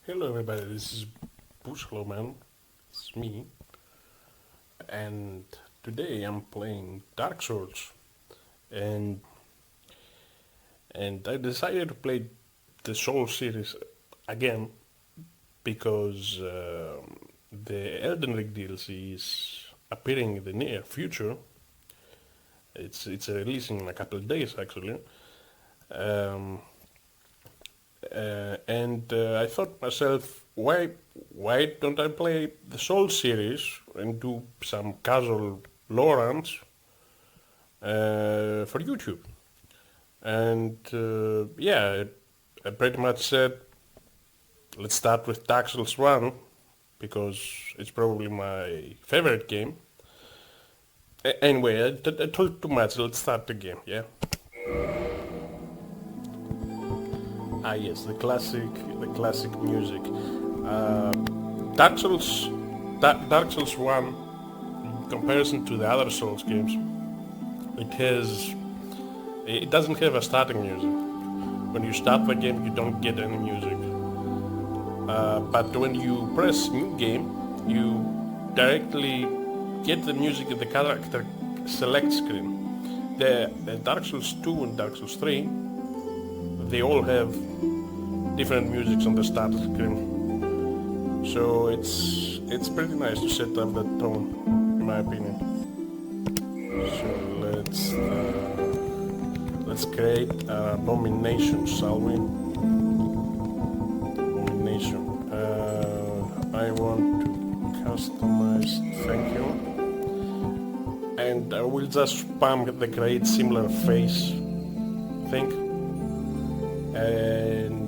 Hello everybody, this is Bush Hello Man, it's me, and today I'm playing Dark Souls, and I decided to play the Souls series again because the Elden Ring DLC is appearing in the near future. It's releasing in a couple of days actually, um, and I thought myself, why don't I play the Soul series and do some casual lore runs for YouTube? And yeah, I pretty much said, let's start with Dark Souls 1 because it's probably my favorite game. Anyway, I told too much. Let's start the game. Yeah. Ah yes, the classic music. Uh, Dark Souls, Dark Souls 1, in comparison to the other Souls games, it doesn't have a starting music. When you start the game, you don't get any music. But when you press new game, you directly get the music in the character select screen. The Dark Souls 2 and Dark Souls 3, they all have different musics on the start screen. So it's pretty nice to set up that tone, in my opinion. So let's create an abomination, shall we? Abomination. I want to customize. Thank you. And I will just spam the create similar face thing, and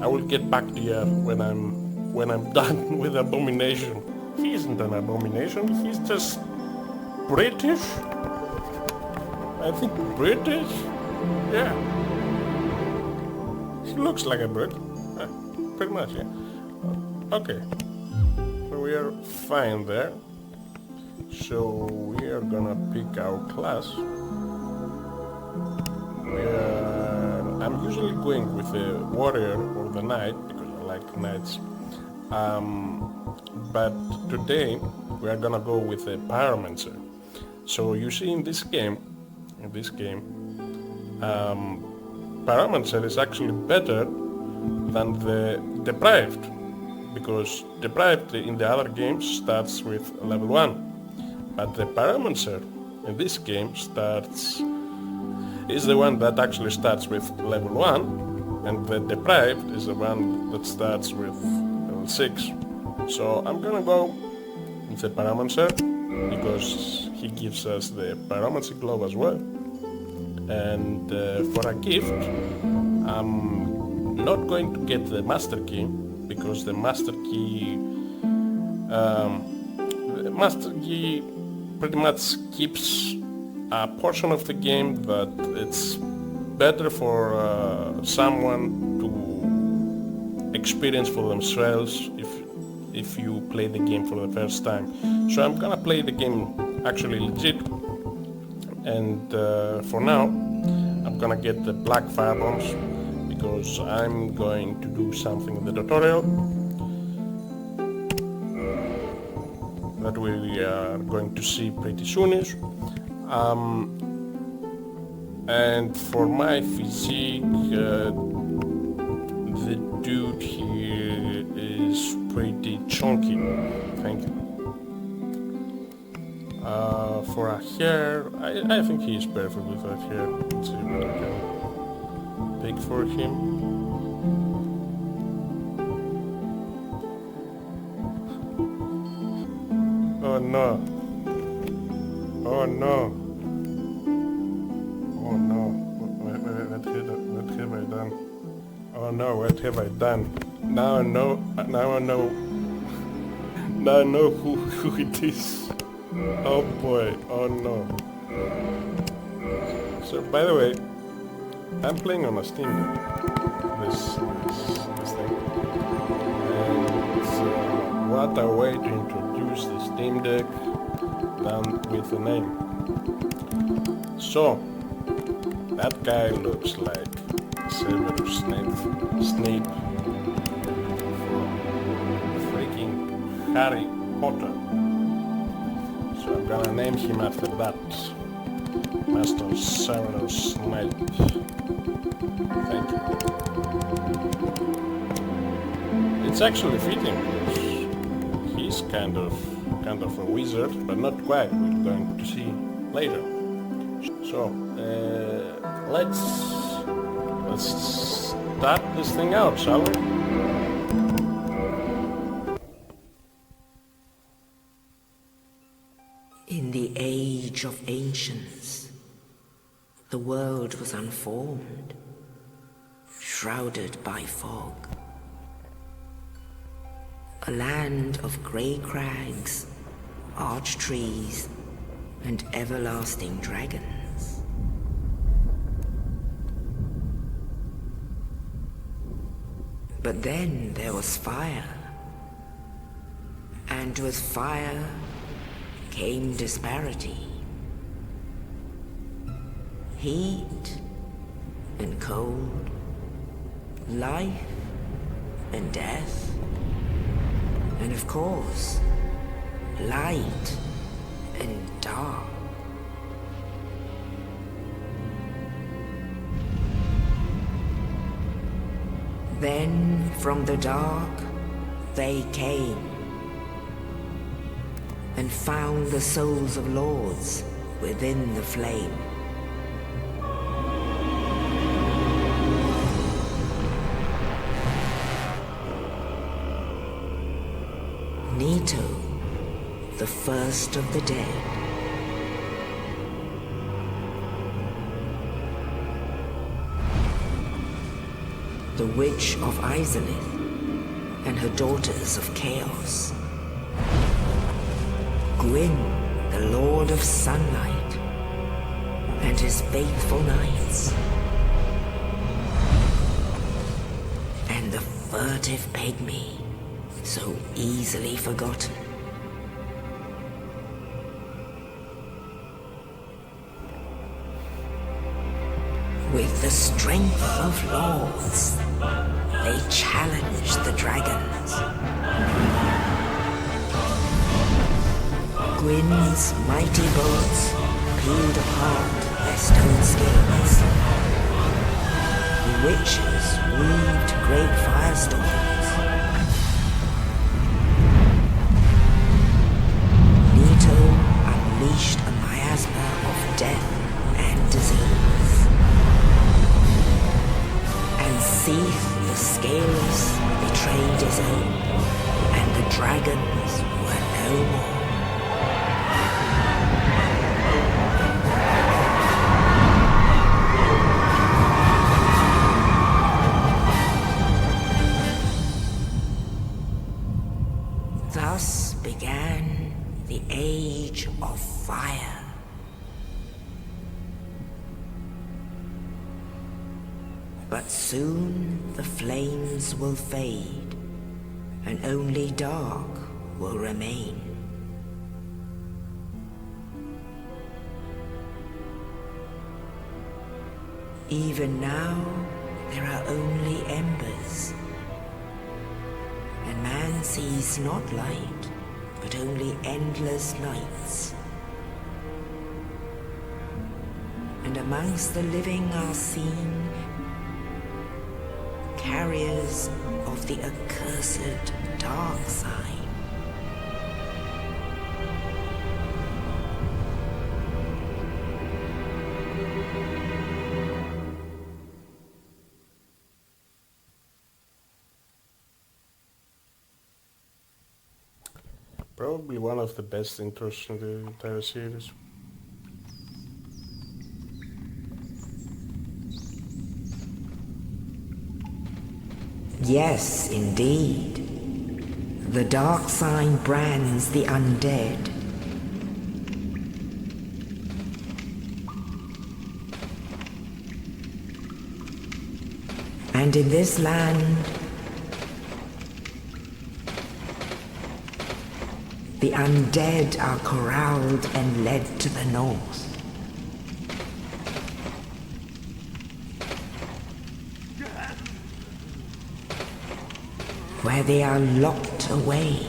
I will get back to you when I'm done with abomination. He isn't an abomination. He's just British. I think British. Yeah. He looks like a Brit. Pretty much, yeah. Okay. So we are fine there. So we are gonna pick our class. I'm usually going with the warrior or the knight because I like knights. But today we are gonna go with the pyromancer. So you see in this game, pyromancer is actually better than the deprived, because deprived in the other games starts with level 1. But the pyromancer in this game is the one that actually starts with level 1, and the deprived is the one that starts with level 6. So I'm gonna go with the pyromancer because he gives us the pyromancy glove as well. And for a gift, I'm not going to get the master key because the master key pretty much keeps a portion of the game that it's better for someone to experience for themselves if you play the game for the first time. So I'm gonna play the game actually legit, and for now I'm gonna get the black firebombs because I'm going to do something in the tutorial that we are going to see pretty soonish. And for my physique, the dude here is pretty chunky. Thank you. For a hair, I think he is perfect with that hair. Let's see what I can pick for him. Oh no. Oh no. Oh no. What have I done? Oh no, what have I done? Now I know. Now I know. Now I know who it is. Oh boy. Oh no. So by the way, I'm playing on a Steam Deck. This thing. And what a way to introduce the Steam Deck than with a name. So that guy looks like Severus Snape from Harry Potter. So I'm gonna name him after that. Master Severus Snape. Thank you. It's actually fitting because he's kind of a wizard, but not quite. We're going to see later. So let's start this thing out, shall we? In the age of ancients, the world was unformed, shrouded by fog. A land of grey crags, arch trees, and everlasting dragons. But then there was fire, and with fire came disparity. Heat and cold, life and death, and of course, light and dark. Then from the dark they came and found the souls of lords within the flame. Nito, the first of the dead. The Witch of Izalith and her daughters of Chaos. Gwyn, the Lord of Sunlight, and his faithful knights. And the furtive pygmy, so easily forgotten. With the strength of lords, they challenged the dragons. Gwyn's mighty bolts peeled apart their stone skins. The witches weaved great firestorms. Nito unleashed a miasma of death and disease. And Seath the Scaleless betrayed his own, and the dragons were no more. Thus began the Age of Fire. But soon the flames will fade, and only dark will remain. Even now, there are only embers. And man sees not light, but only endless nights. And amongst the living are seen carriers of the accursed dark sign. Probably one of the best intros in the entire series. Yes, indeed. The dark sign brands the undead. And in this land, the undead are corralled and led to the north. Where they are locked away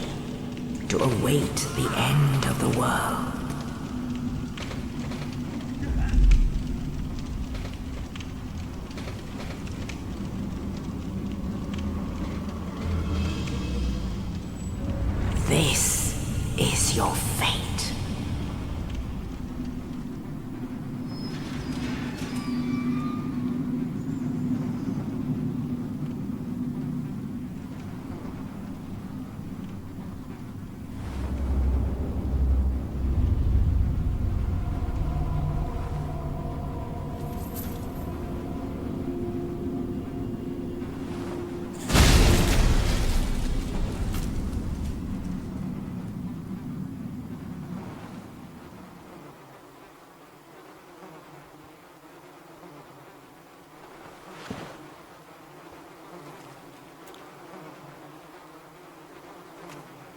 to await the end of the world. This is your fate.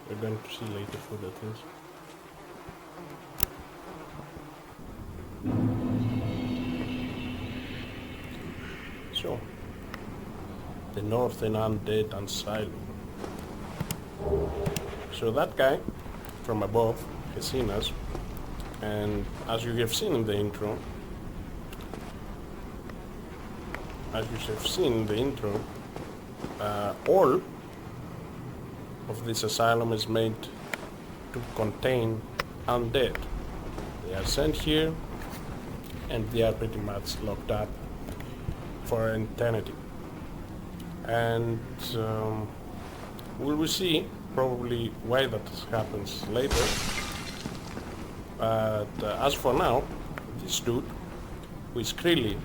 We're going to see later who that is. So, the Northern Undead Asylum. So that guy from above has seen us, and as you have seen in the intro, all of this asylum is made to contain undead. They are sent here and they are pretty much locked up for an eternity. And we will see probably why that happens later. But as for now, this dude, who is clearly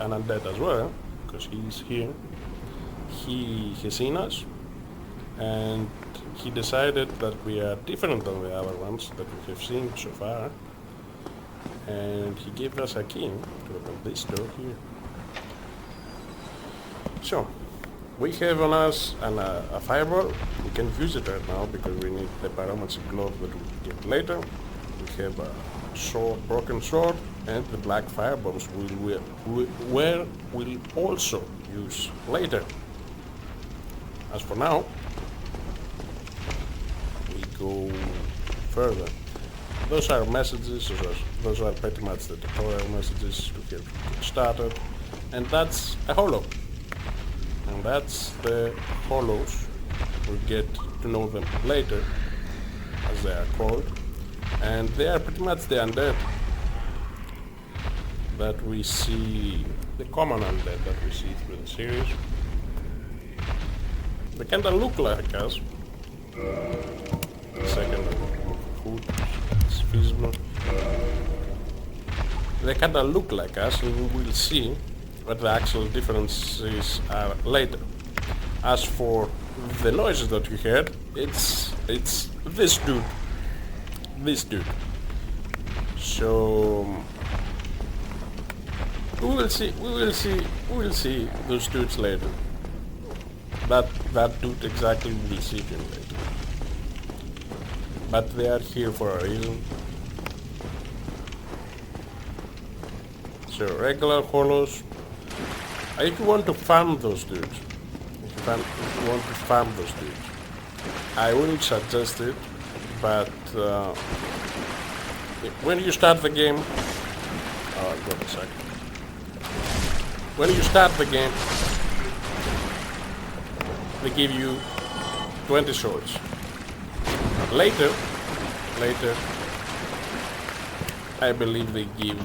an undead as well, because he is here, he has seen us, and he decided that we are different than the other ones that we have seen so far, and he gave us a key to open this door here. So, we have on us a fireball. We can use it right now because we need the pyromancy glove that we'll get later. We have a sword, broken sword, and the black firebombs we'll also use later. As for now, we go further. Those are messages, those are pretty much the tutorial messages to get started, and that's a holo. And that's the holos. We'll get to know them later, as they are called. And they are pretty much the undead that we see, the common undead that we see through the series. They kinda look like us. Second hood is visible. They kinda look like us, and we will see what the actual differences are later. As for the noises that you heard, it's this dude. So we will see those dudes later. That dude exactly, we will see him later. But they are here for a reason. So regular holos. If you want to farm those dudes, I wouldn't suggest it, but when you start the game, wait a second. When you start the game, they give you 20 swords. Later, I believe they give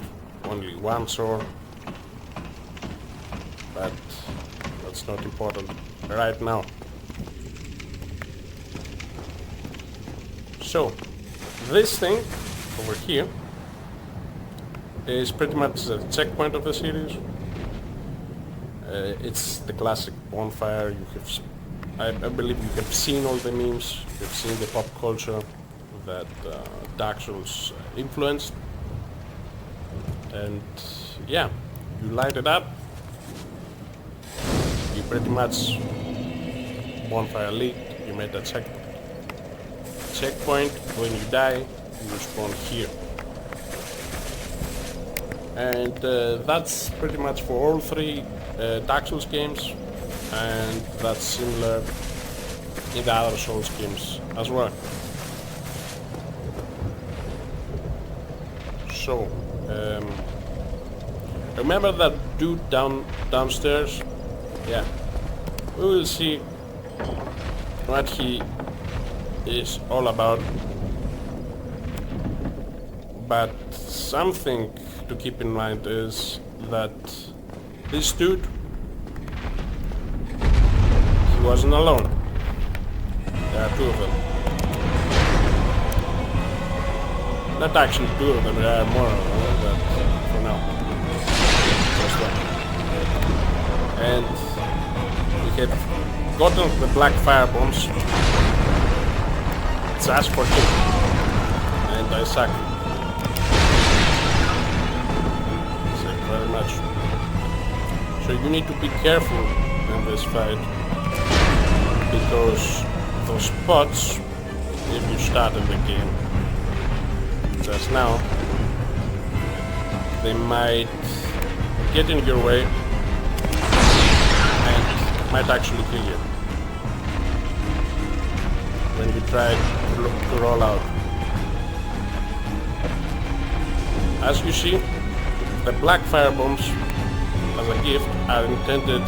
only one sword, but that's not important right now. So, this thing over here is pretty much the checkpoint of the series. It's the classic bonfire. I believe you have seen all the memes, you've seen the pop culture that Dark Souls influenced, and yeah, you light it up, you pretty much bonfire lit, you made a checkpoint. When you die, you spawn here. And that's pretty much for all three Dark Souls games, and that's similar in the other Souls games as well. So, remember that dude downstairs? Yeah. We will see what he is all about. But something to keep in mind is that this dude, he wasn't alone. There are two of them. Not actually two of them, there are more of them, but for now, just one. And we have gotten the black fire bombs just for him. And I suck. Thank you very much. So you need to be careful in this fight, because those spots, if you start in the game just now, they might get in your way and might actually kill you when you try to roll out. As you see, the black fire bombs as a gift are intended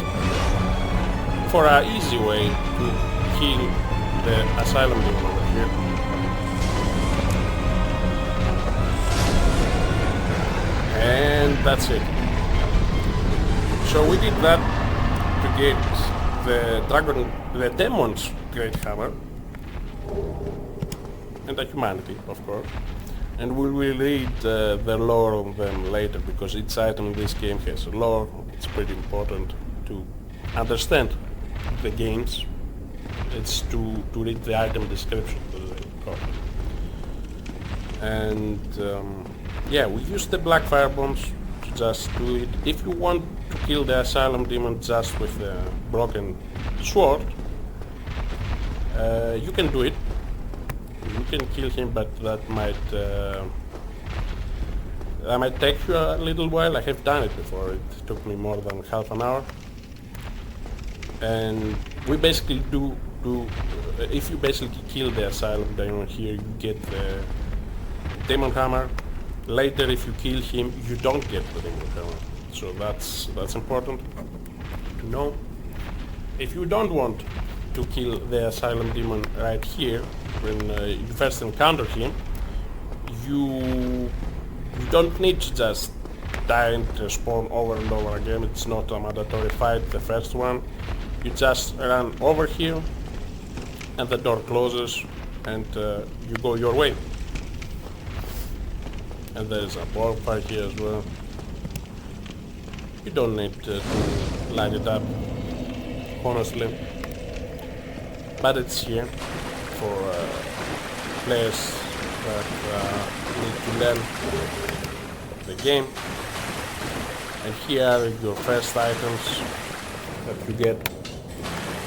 for an easy way to kill the Asylum demon over here. And that's it. So we did that to get the demon's great hammer and the humanity, of course. And we will read the lore of them later, because each item in this game has a lore. It's pretty important to understand the games. It's to read the item description, as they call it. And yeah, we use the black fire bombs to just do it. If you want to kill the Asylum demon just with the broken sword, you can do it. You can kill him, but that might take you a little while. I have done it before. It took me more than half an hour. And we basically do if you basically kill the Asylum demon here, you get the demon hammer. Later, if you kill him, you don't get the demon hammer. So that's important to know. If you don't want to kill the Asylum demon right here, when you first encounter him, you don't need to just die and spawn over and over again. It's not a mandatory fight, the first one. You just run over here and the door closes and you go your way. And there's a bonfire here as well. You don't need to light it up, honestly. But it's here for players that need to learn the game. And here are your first items that you get.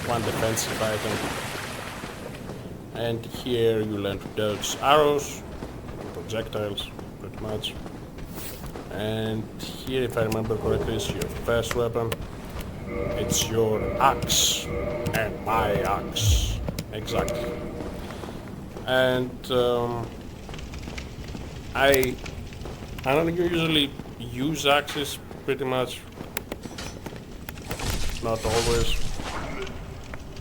One defensive item. And here you learn to dodge arrows, projectiles, pretty much. And here, if I remember correctly, is your first weapon. It's your axe, and my axe, exactly. And I don't usually use axes, pretty much. Not always.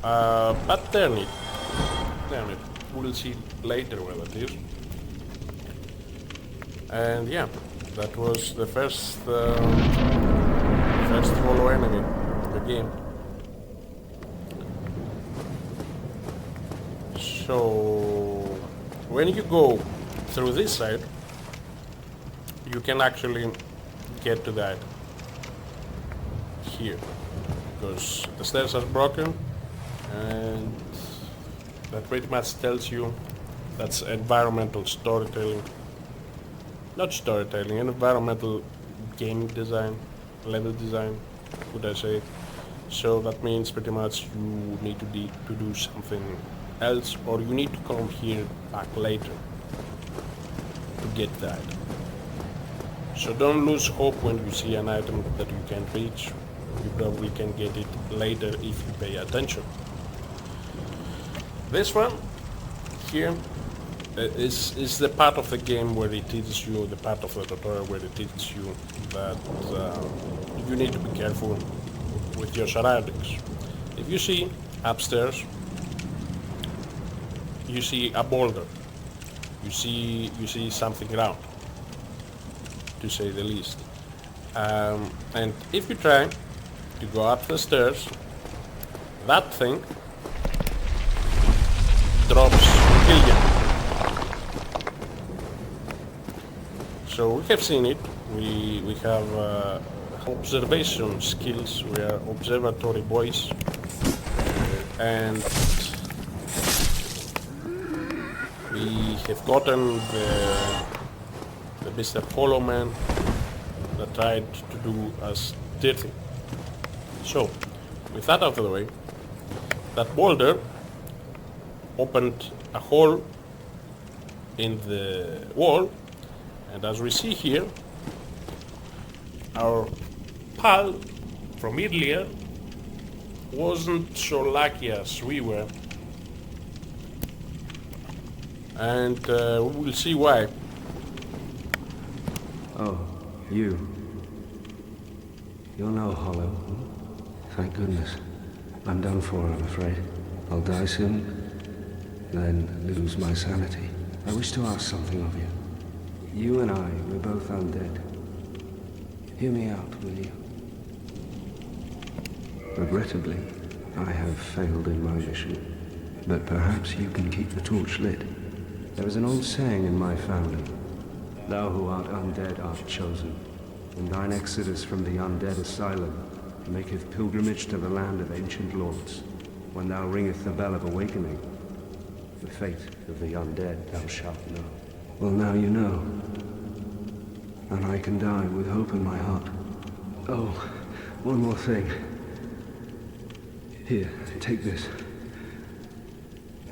But they're neat. We'll see later where that is. And yeah, that was the first hollow enemy in the game. So when you go through this side, you can actually get to the item here, because the stairs are broken, and that pretty much tells you that's environmental storytelling. Not storytelling, environmental game design, level design, would I say. So that means pretty much you need to do something else, or you need to come here back later to get the item. So don't lose hope when you see an item that you can't reach. You probably can get it later if you pay attention. This one here is the part of the game where it teaches you, the part of the tutorial where it teaches you that you need to be careful with your surroundings. If you see upstairs, you see a boulder, you see something round, to say the least. And if you try to go up the stairs, that thing drops kill you. So we have seen it. We have observation skills. We are observatory boys, and we have gotten the Mr. Hollow Man that tried to do us dirty. So, with that out of the way, that boulder opened a hole in the wall, and as we see here, our pal from earlier wasn't so lucky as we were, and we will see why. Oh, you. You're no hollow. Thank goodness. I'm done for, I'm afraid. I'll die soon, then lose my sanity. I wish to ask something of you. You and I, we're both undead. Hear me out, will you? Regrettably, I have failed in my mission, but perhaps you can keep the torch lit. There is an old saying in my family. Thou who art undead art chosen, and thine exodus from the undead asylum maketh pilgrimage to the land of ancient lords. When thou ringeth the bell of awakening, the fate of the undead thou shalt know. Well, now you know, and I can die with hope in my heart. Oh, one more thing. Here, take this.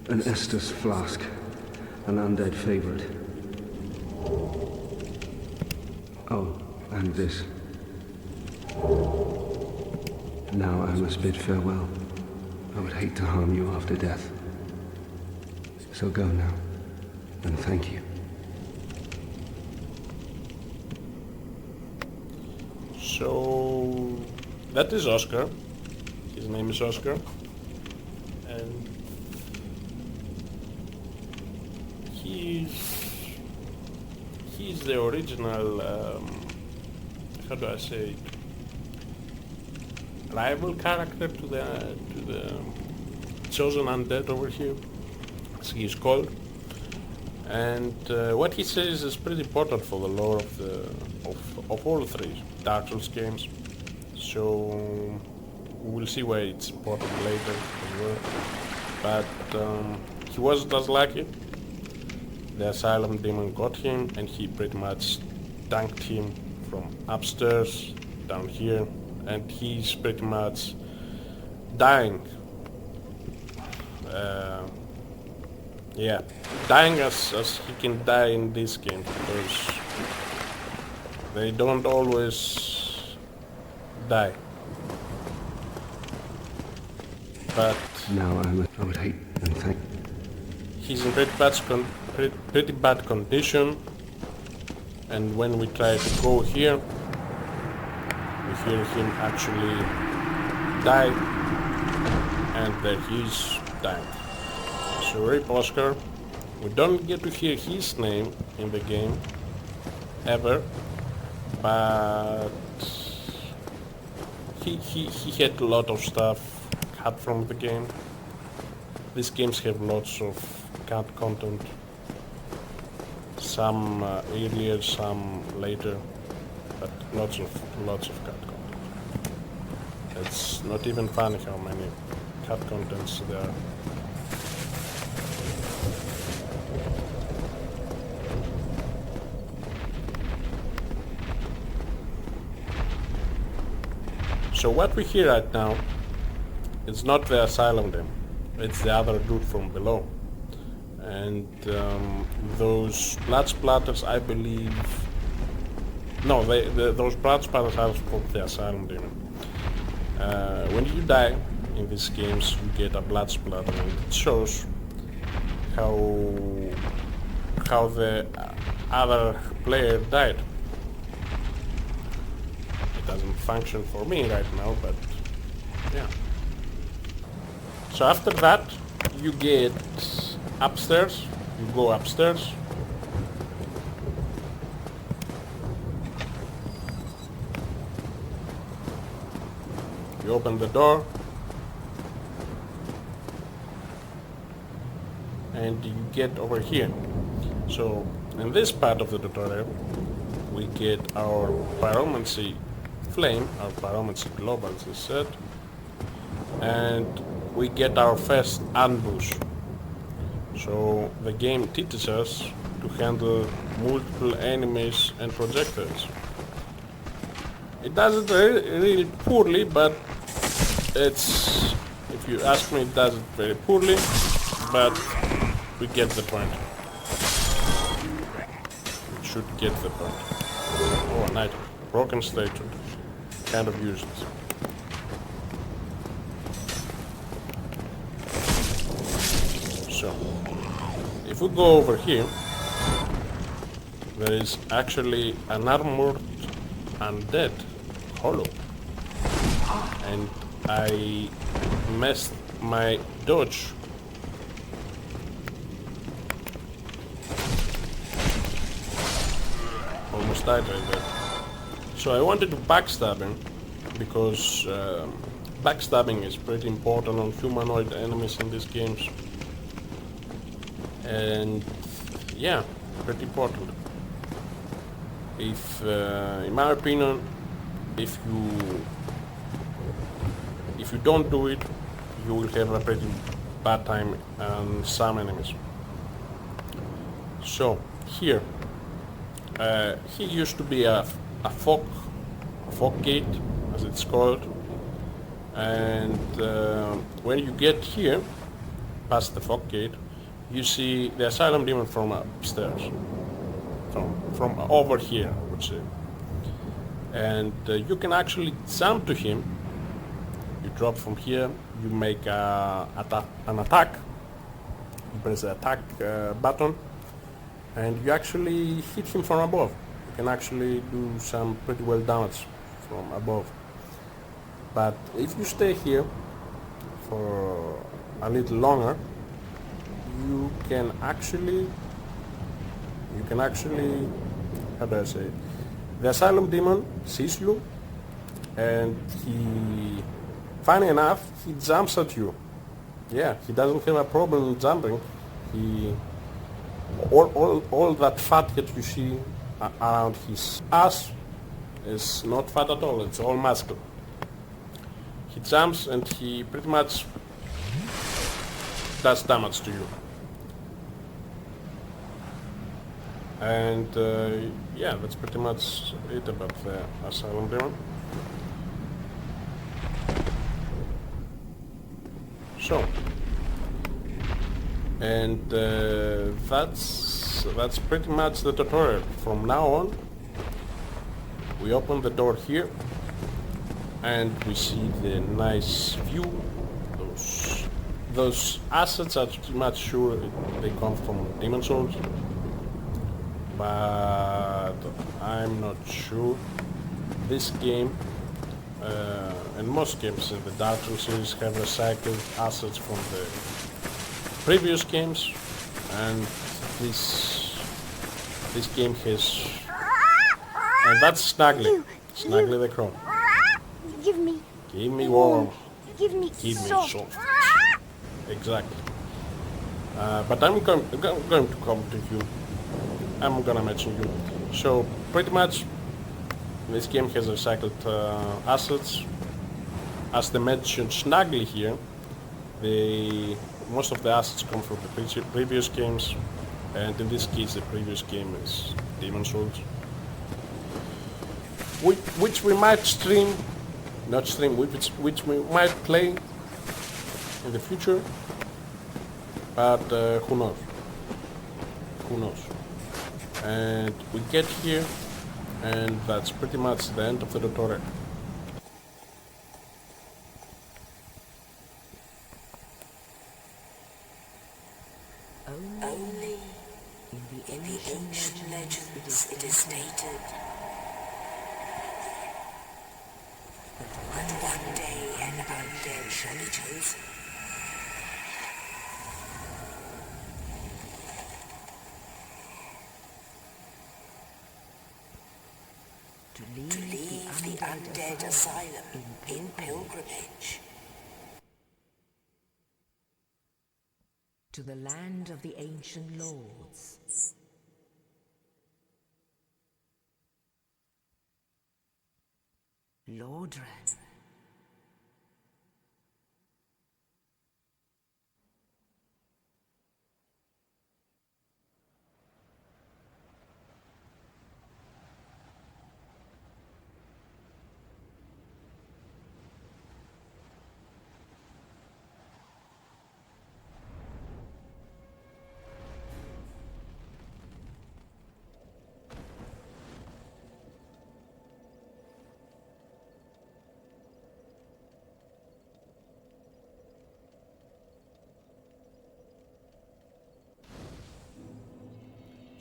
An Estus flask, an undead favorite. Oh, and this. Now I must bid farewell. I would hate to harm you after death. So go now, and thank you. So that is Oscar. His name is Oscar, and he's the original. How do I say it? Rival character to the chosen undead over here, as he is called. And what he says is pretty important for the lore of all three Dark Souls games. So we'll see why it's important later as well. But he wasn't as lucky. The Asylum demon got him, and he pretty much tanked him from upstairs down here, and he's pretty much dying. Yeah, dying as he can die in this game, because they don't always die. But now I would hate and thank. He's in pretty bad condition, and when we try to go here, we hear him actually die, and there he is dying. So rip Oscar. We don't get to hear his name in the game ever, but he had a lot of stuff cut from the game. These games have lots of cut content, some earlier, some later, but lots of cut content. It's not even funny how many cut contents there are. So what we hear right now is not the Asylum demon, it's the other dude from below. And those blood splatters, I believe... No, those blood splatters are from the Asylum demon. When you die in these games, you get a blood splatter, and it shows how how the other player died. It doesn't function for me right now, but yeah. So after that, you get upstairs. You go upstairs. You open the door. And you get over here. So in this part of the tutorial, we get our pyromancy flame, our pyromancy globe as I said, and we get our first ambush. So the game teaches us to handle multiple enemies and projectiles. It does it really poorly, but it's, if you ask me, it does it very poorly, but we get the point. We should get the point. Oh, an item. Broken statue. Kind of useless. So, if we go over here, there is actually an armored undead hollow. And I messed my dodge. Almost died right there. So I wanted to backstab him because backstabbing is pretty important on humanoid enemies in these games. And yeah, pretty important. If, in my opinion, if you don't do it, you will have a pretty bad time on some enemies. So here, he used to be a fog gate, as it's called, and when you get here, past the fog gate, you see the Asylum demon from upstairs, from over here, I would say. And you can actually jump to him. You drop from here, you make an attack, you press the attack button, and you actually hit him from above. You can actually do some pretty well damage from above. But if you stay here for a little longer, you can actually, how do I say it? The Asylum demon sees you, and he, funny enough, he jumps at you. Yeah, he doesn't have a problem jumping. He, all that fat that you see around his ass is not fat at all, it's all muscle. He jumps and he pretty much does damage to you. And yeah, that's pretty much it about the Asylum demon. So, and that's pretty much the tutorial. From now on, we open the door here, and we see the nice view. Those assets, I'm pretty much sure they come from Demon Souls, but I'm not sure. This game and most games in the Dark Souls series have recycled assets from the previous games, and this game has, and that's Snuggly the crow. Give me warm. Give me soft. Exactly. But I'm going to come to you. I'm gonna mention you. So pretty much this game has recycled assets. As they mentioned Snuggly here, most of the assets come from the previous games, and in this case the previous game is Demon Souls, which we might which we might play in the future, but who knows? And we get here, and that's pretty much the end of the tutorial. Only In the ancient legends it is stated that one day an undead shall be chosen. To leave the undead asylum in pilgrimage. To the land of the ancient lords. Lordran.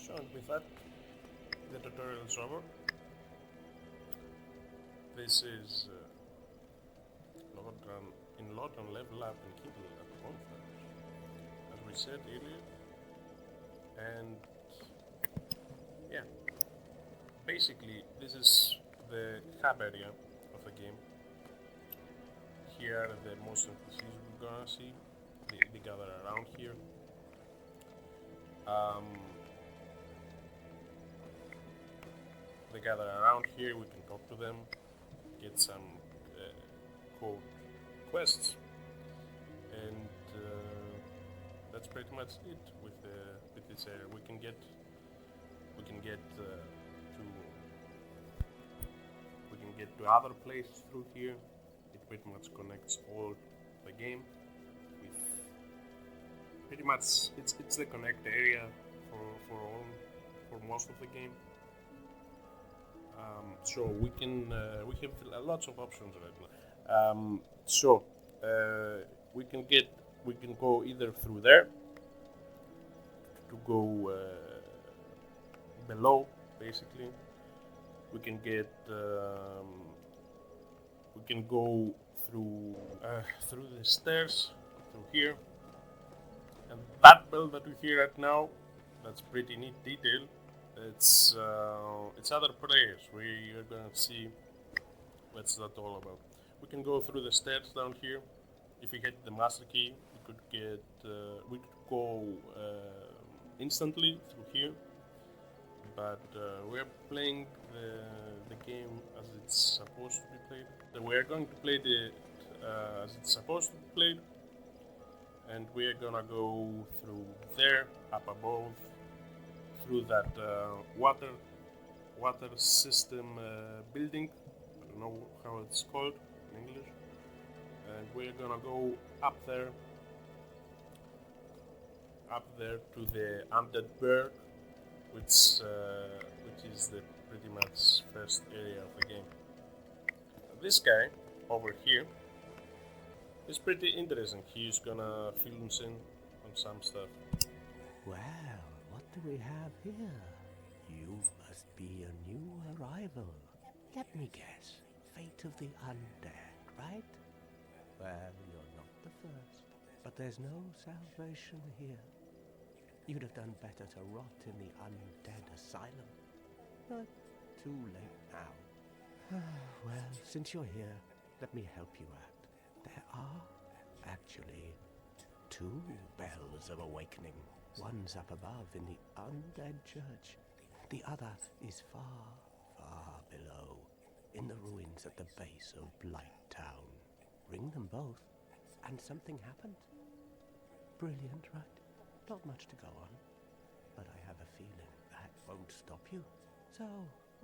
So with that, the tutorial is over. This is Lordran level up and kindle at bonfires, as we said earlier. And yeah, basically this is the hub area of the game. Here are the most NPCs we're gonna see. They gather around here. They gather around here, we can talk to them, get some code quests, and that's pretty much it with this area. We can get to other places through here. It pretty much connects all the game with pretty much it's the connect area for most of the game. So we have lots of options right now. We can go either through there to go below, basically. We can go through the stairs through here, and that bell that we hear right now, that's pretty neat detail. It's other players. We are gonna see what's that all about. We can go through the stairs down here. If we hit the master key, we could go instantly through here. But we're playing the game as it's supposed to be played. So we're going to play it as it's supposed to be played, and we're gonna go through there, up above, through that water system building. I don't know how it's called in English. And we're gonna go up there to the Undead Burg, which is the pretty much first area of the game. This guy over here is pretty interesting. He's gonna fill us in on some stuff. Well, what do we have here? You must be a new arrival. Let me guess. Fate of the undead, right? Well, you're not the first. But there's no salvation here. You'd have done better to rot in the Undead Asylum. But too late now. Well, since you're here, let me help you out. There are, actually, 2 bells of awakening. One's up above in the Undead Church. The other is far, far below, in the ruins at the base of Blight Town. Ring them both, and something happens. Brilliant, right? Not much to go on, but I have a feeling that won't stop you. So,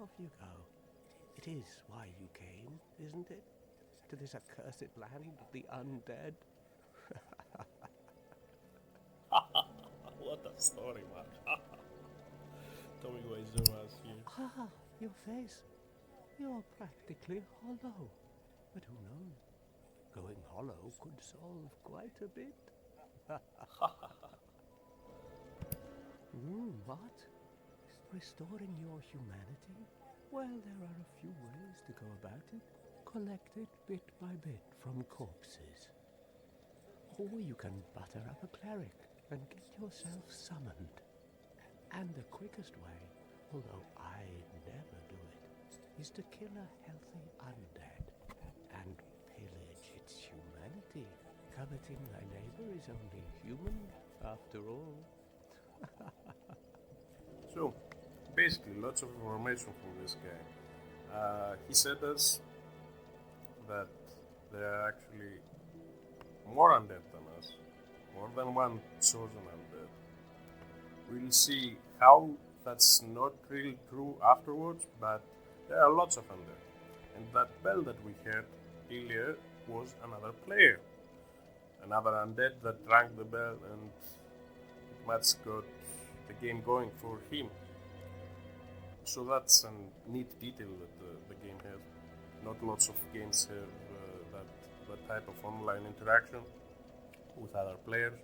off you go. It is why you came, isn't it? To this accursed land of the undead? What a story, man. Tell me why Zuma's here. Ah, your face. You're practically hollow. But who knows? Going hollow could solve quite a bit. What? Restoring your humanity? Well, there are a few ways to go about it. Collect it bit by bit from corpses. Or you can butter up a cleric and get yourself summoned. And the quickest way, although I never do it, is to kill a healthy undead and pillage its humanity. Coveting thy neighbor is only human, after all. So, basically, lots of information from this guy. He said us that there are actually more undead than us, more than one chosen undead. We'll see how that's not really true afterwards, but there are lots of undead. And that bell that we heard earlier was another player. Another undead that rang the bell and pretty much got the game going for him. So that's a neat detail that the game has. Not lots of games have that type of online interaction with other players.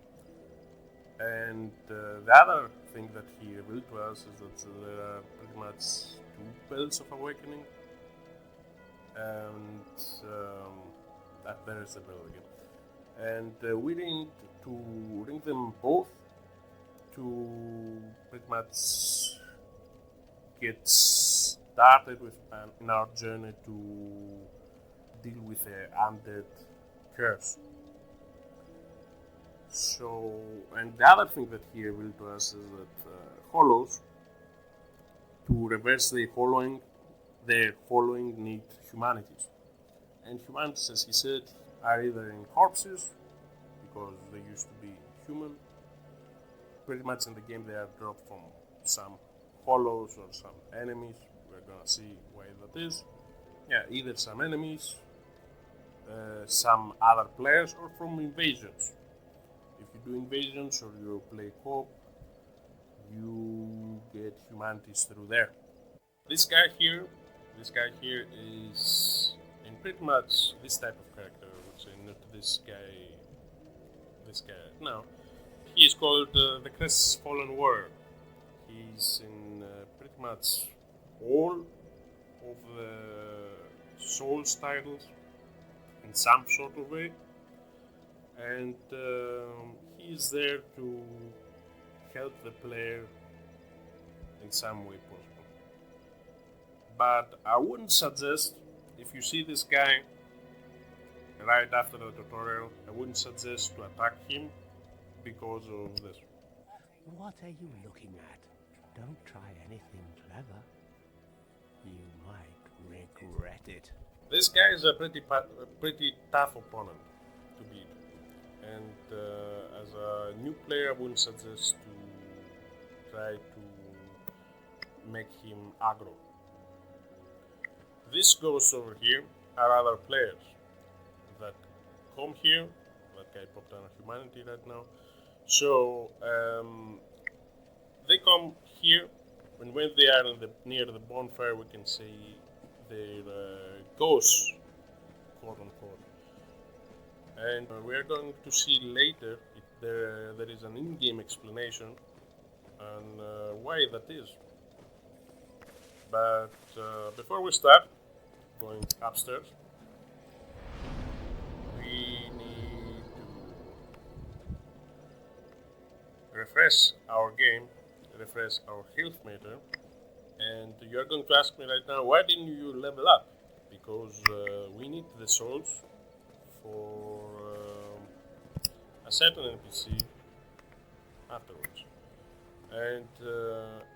And the other thing that he revealed to us is that there are pretty much 2 bells of awakening. And there is the bell again. And we need to ring them both to pretty much get started with in our journey to deal with the undead curse. So, and the other thing that he revealed to us is that hollows, to reverse their hollowing need humanities. And humanities, as he said, are either in corpses, because they used to be human. Pretty much in the game they are dropped from some hollows or some enemies. We're gonna see why that is. Yeah, either some enemies, some other players, or from invasions. If you do invasions or you play co-op, you get humanities through there. This guy here is in pretty much this type of character, I would say, not this guy. No, he is called the Crestfallen Warrior. He's in pretty much all of the Souls titles in some sort of way, and he is there to help the player in some way possible. But I wouldn't suggest, if you see this guy right after the tutorial, I wouldn't suggest to attack him because of this. What are you looking at? Don't try anything clever. You might regret it. This guy is a pretty tough opponent to beat. And as a new player, I wouldn't suggest to try to make him aggro. This ghost over here are other players that come here. That guy popped on humanity right now. So they come here, and when they are near the bonfire, we can see their ghosts, quote unquote. And we are going to see later if there is an in-game explanation on why that is. But before we start going upstairs, we need to refresh our game, refresh our health meter, and you're going to ask me right now, why didn't you level up? Because we need the souls for a certain NPC afterwards. And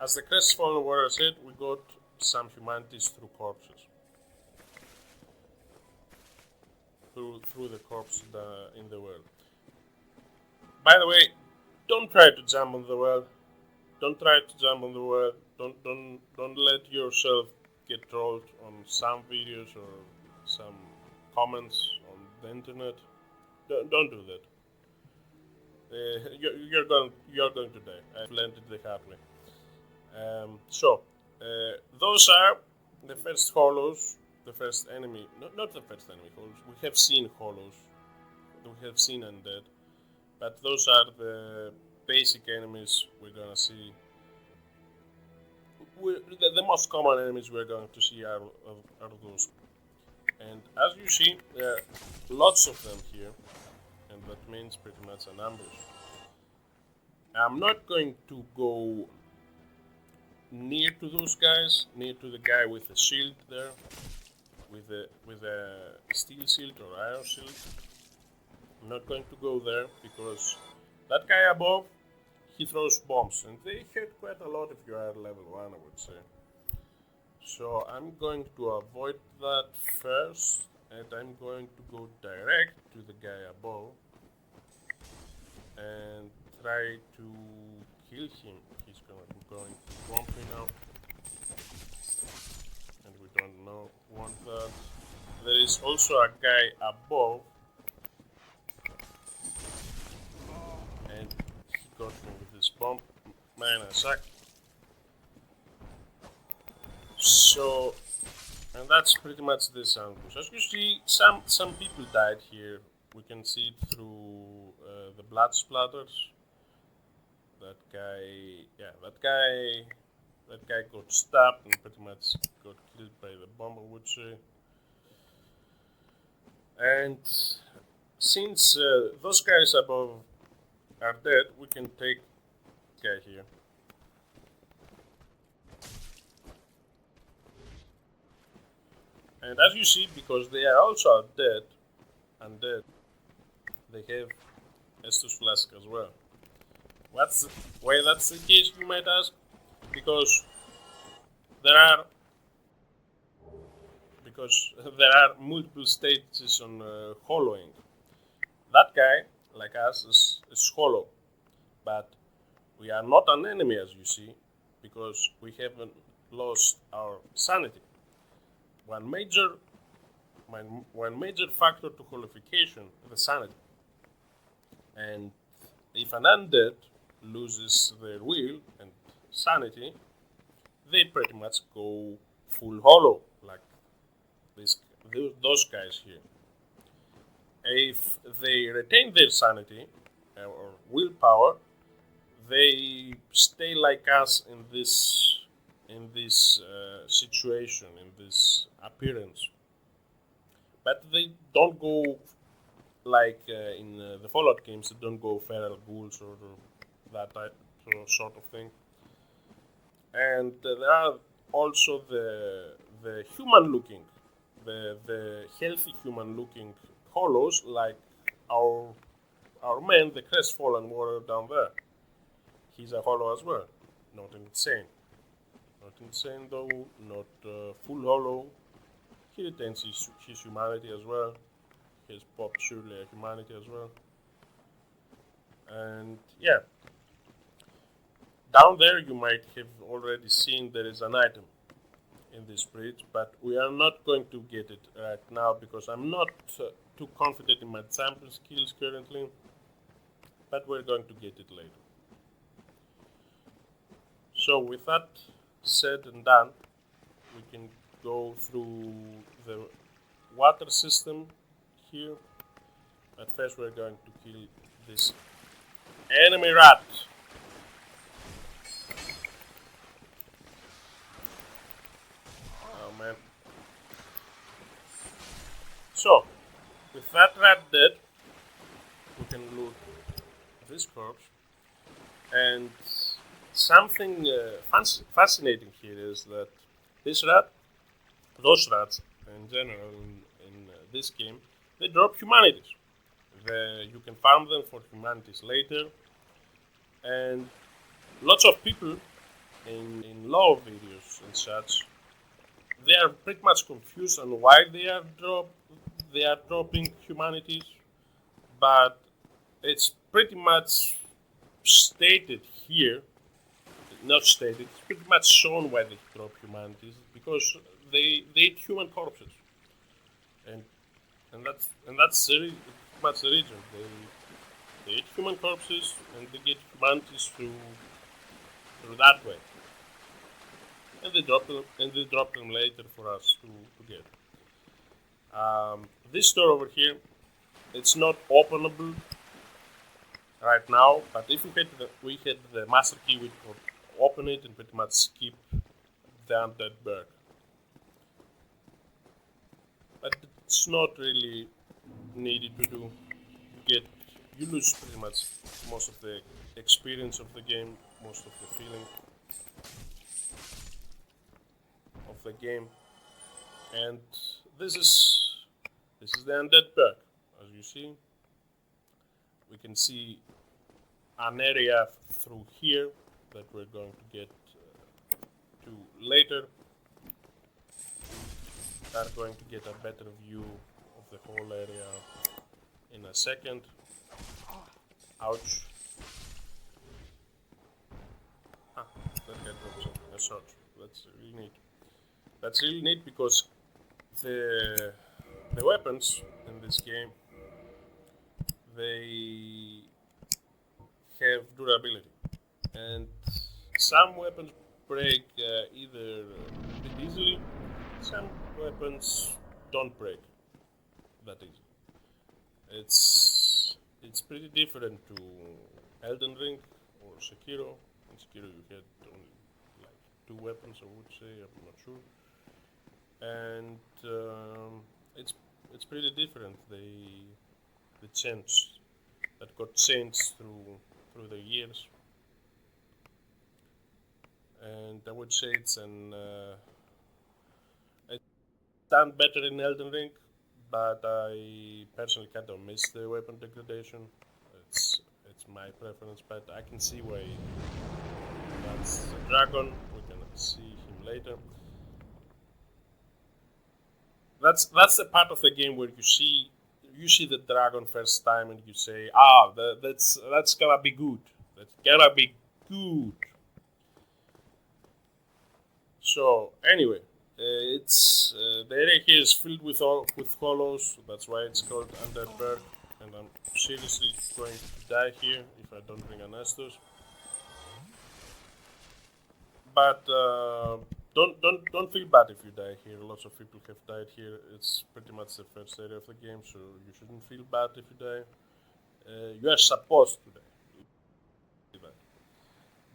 as the Crestfallen Warrior said, we got some humanities through corpses. Through the corpse in the world. By the way, don't try to jump on the world. Don't try to jump on the world. Don't let yourself get trolled on some videos or some comments on the internet. Don't do that. You're going to die. I've learned it the hard way. So those are the first hollows. The first enemy, not the first enemy hollows. We have seen hollows, we have seen undead, but those are the basic enemies we're gonna see the most common enemies we're going to see are those. And as you see, there are lots of them here, and that means pretty much an ambush. I'm not going to go near to those guys, near to the guy with the shield there, with a steel shield or iron shield. I'm not going to go there because that guy above, he throws bombs, and they hurt quite a lot if you are level 1, I would say. So I'm going to avoid that first, and I'm going to go direct to the guy above and try to kill him. He's going to bomb me now, and we don't want that. There is also a guy above, and he got me with this bomb. Man, I suck. So, and that's pretty much this ambush. As you see, some people died here. We can see it through the blood splatters. That guy got stabbed and pretty much got killed by the bomb, I would say. And since those guys above are dead, we can take this guy here. And as you see, because they are also undead, they have Estus Flask as well. Why that's the case, you might ask? Because there are multiple stages on hollowing. That guy, like us, is hollow, but we are not an enemy, as you see, because we haven't lost our sanity. One major factor to holification is the sanity. And if an undead loses their will and sanity, they pretty much go full hollow, like those guys here. If they retain their sanity or willpower, they stay like us in this situation, in this appearance. But they don't go like in the Fallout games. They don't go feral ghouls or that type sort of thing. And there are also the human-looking, the healthy human-looking hollows, like our man, the crestfallen warrior down there. He's a hollow as well, not insane. Not insane though, not full hollow. He retains his humanity as well. He has popped surely a humanity as well. And yeah. Down there you might have already seen there is an item in this bridge, but we are not going to get it right now because I'm not too confident in my jumping skills currently, but we're going to get it later. So with that said and done, we can go through the water system here. But first we're going to kill this enemy rat. Oh man. So, with that rat dead, we can loot this corpse. And something fascinating here is that those rats in general in this game, they drop humanities. You can farm them for humanities later, and lots of people in lore videos and such, they are pretty much confused on why they are dropping humanities, but it's pretty much stated here. Not stated, it's pretty much shown why they drop humanities, because they eat human corpses, and that's pretty much the reason. They eat human corpses and they get humanities through that way, and they drop them later for us to get. This door over here, it's not openable right now, but if we had the master key, we could open it and pretty much skip the Undead Burg. But it's not really needed to do. You lose pretty much most of the experience of the game, most of the feeling of the game, and this is the Undead Burg. As you see, we can see an area through here that we're going to get to later. Are going to get a better view of the whole area in a second. Ouch. That guy dropped a shot. That's really neat. That's really neat because the weapons in this game, they have durability, and some weapons break either a bit easily. Some weapons don't break that easy. It's pretty different to Elden Ring or Sekiro. In Sekiro you had only like 2 weapons, I would say. I'm not sure. And it's pretty different. The change that got changed through the years. And I would say it's done better in Elden Ring, but I personally kind of miss the weapon degradation. It's my preference, but I can see why. That's a dragon. We're gonna see him later. That's the part of the game where you see the dragon first time and you say, that's gonna be good. That's gonna be good. So anyway. It's the area here is filled with hollows. That's why it's called Undead Burg, and I'm seriously going to die here if I don't bring an Estus. But don't feel bad if you die here. Lots of people have died here. It's pretty much the first area of the game, so you shouldn't feel bad if you die. You are supposed to die.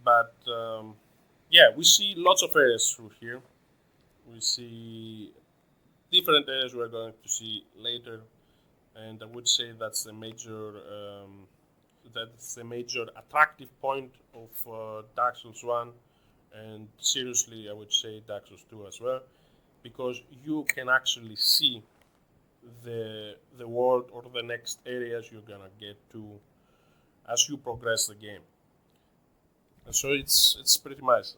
But yeah, we see lots of areas through here. We see different areas we're going to see later, and I would say that's the major attractive point of Dark Souls 1, and seriously I would say Dark Souls 2 as well, because you can actually see the world or the next areas you're gonna get to as you progress the game. And so it's pretty nice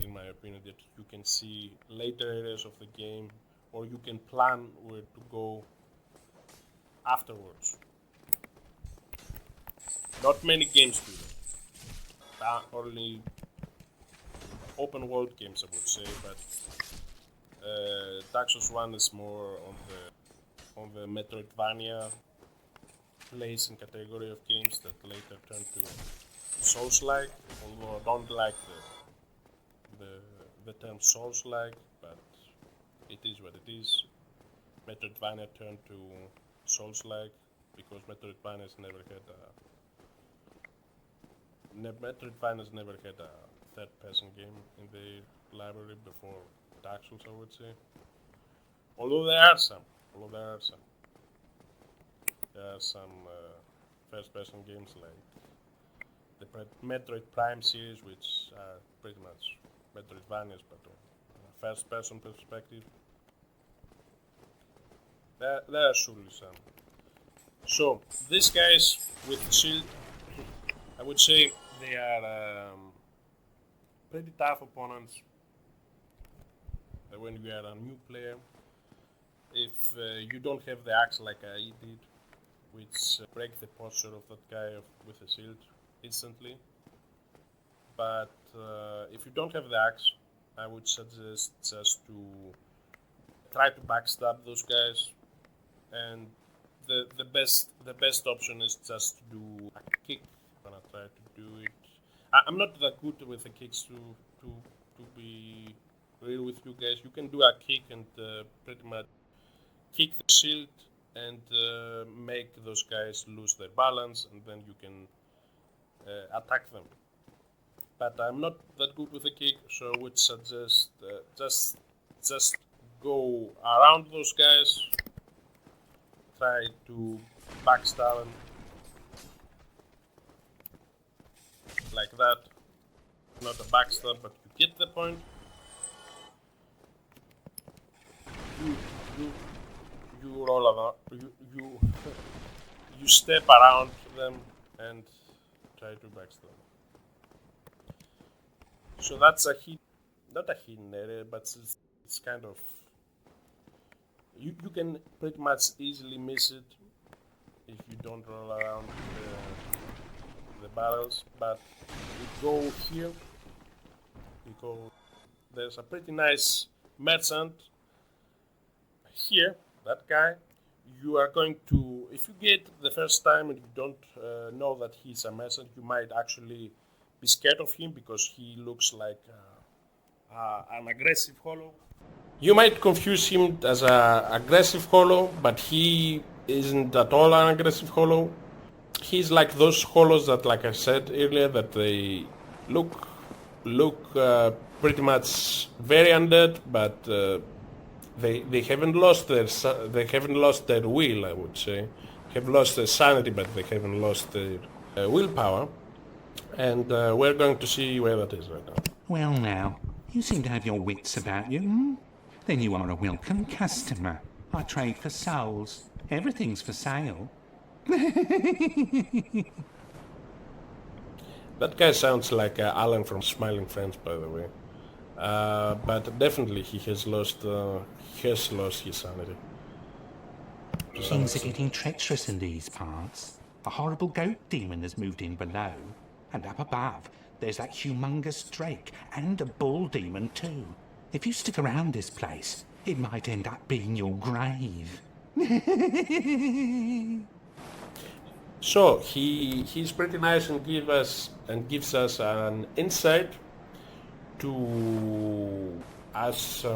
in my opinion that you can see later areas of the game, or you can plan where to go afterwards. Not many games do that. Only open world games, I would say, but Dark Souls 1 is more on the Metroidvania place and category of games that later turned to Souls-like, although I don't like the term Souls-like, but it is what it is. Metroidvania turned to Souls-like because Metroidvania's never had a third-person game in their library before Dark Souls, I would say. Although there are some. There are some first-person games like the Metroid Prime series, which are pretty much Metroidvanias, but on a first-person perspective. There are surely some. So, these guys with the shield, I would say they are pretty tough opponents when you are a new player. If you don't have the axe like I did, which breaks the posture of that guy with the shield instantly. But if you don't have the axe, I would suggest just to try to backstab those guys, and the best option is just to do a kick. I'm gonna try to do it. I'm not that good with the kicks to be real with you guys. You can do a kick and pretty much kick the shield and make those guys lose their balance, and then you can attack them. but I'm not that good with the kick, so I would suggest just go around those guys, try to backstab them like that. Not a backstab, but you get the point. You roll around, you step around them and try to backstab. So that's a hit, not a hidden area, but it's kind of, you can pretty much easily miss it if you don't roll around the barrels. But we go here, there's a pretty nice merchant here, that guy. You are going to, if you get the first time and you don't know that he's a merchant, you might actually be scared of him because he looks like an aggressive hollow. You might confuse him as an aggressive hollow, but he isn't at all an aggressive hollow. He's like those hollows that, like I said earlier, that they look pretty much very undead, but they haven't lost their will. I would say have lost their sanity, but they haven't lost their willpower. And we're going to see where that is right now. Well now, you seem to have your wits about you, hmm? Then you are a welcome customer. I trade for souls. Everything's for sale. That guy sounds like Alan from Smiling Friends, by the way. But definitely he has lost his sanity. Things are getting treacherous in these parts. A horrible goat demon has moved in below. And up above, there's that humongous drake and a bull demon too. If you stick around this place, it might end up being your grave. So he's pretty nice and gives us an insight to us.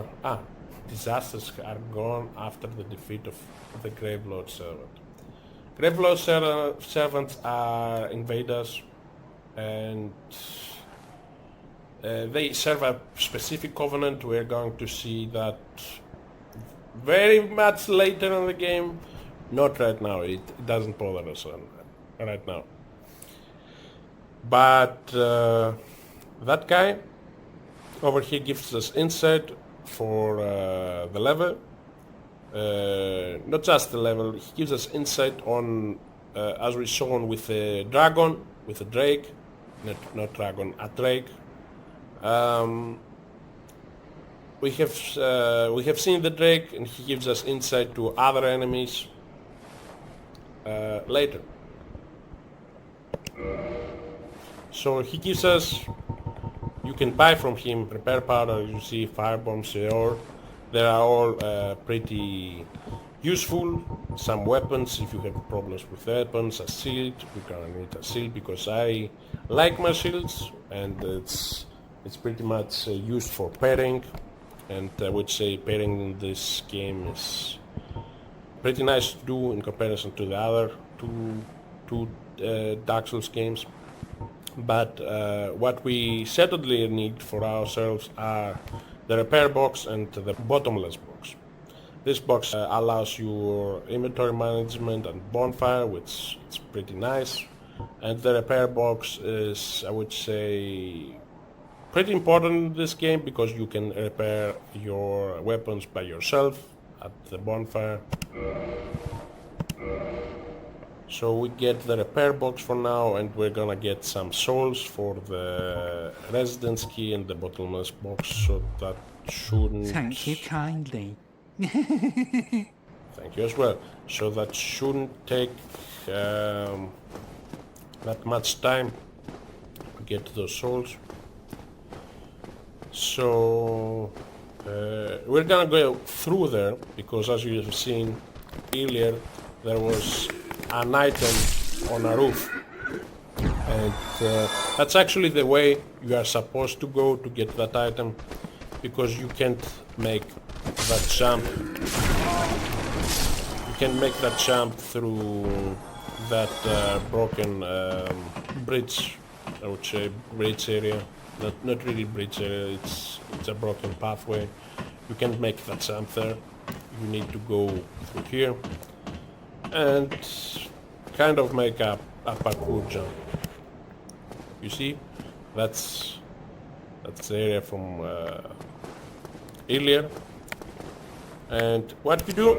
Disasters are gone after the defeat of the Gravelord Servant. Gravelord servants are invaders, and they serve a specific covenant. We're going to see that very much later in the game. Not right now. It doesn't bother us right now. But that guy over here gives us insight for the level. Not just the level. He gives us insight on, as we shown with the dragon, with the drake. Not dragon, a drake. We have seen the drake, and he gives us insight to other enemies later. So he gives us, you can buy from him repair powder, you see, firebombs, they are all pretty useful. Some weapons, if you have problems with weapons, a shield, we're gonna need a shield because I like my shields, and it's pretty much used for pairing, and I would say pairing in this game is pretty nice to do in comparison to the other two Dark Souls games. But what we certainly need for ourselves are the repair box and the bottomless box. This box allows your inventory management and bonfire, which is pretty nice. And the repair box is, I would say, pretty important in this game because you can repair your weapons by yourself at the bonfire. So we get the repair box for now, and we're gonna get some souls for the residence key and the bottomless box, so that shouldn't... Thank you kindly. Thank you as well. So that shouldn't take that much time to get to those souls. So we're gonna go through there because, as you have seen earlier, there was an item on a roof, and that's actually the way you are supposed to go to get that item, because you can't make that jump. You can make that jump through that broken bridge I would say, bridge area. Not really bridge area, it's a broken pathway. You can't make that jump there. You need to go through here and kind of make a parkour jump. You see, that's the area from earlier. And what you do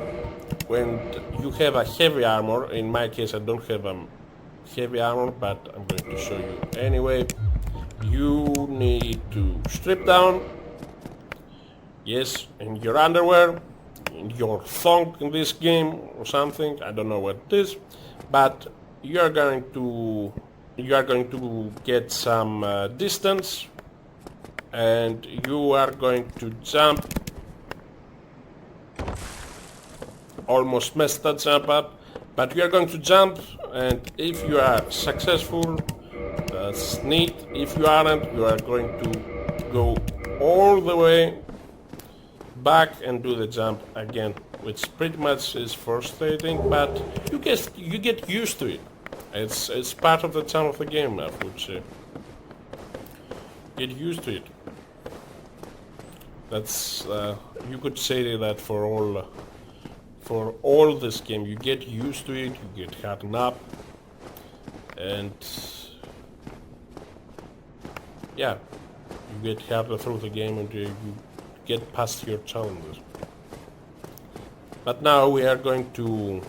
when you have a heavy armor, in my case I don't have a heavy armor, but I'm going to show you anyway. You need to strip down, yes, in your underwear, in your thong in this game or something, I don't know what it is, but you are going to get some distance, and you are going to jump. Almost messed that jump up, but you are going to jump, and if you are successful, that's neat. If you aren't, you are going to go all the way back and do the jump again, which pretty much is frustrating, but you get used to it. It's part of the charm of the game, I would say. Get used to it. That's you could say that for all this game. You get used to it, you get hardened up, and yeah, you get harder through the game, and you get past your challenges. But now we are going to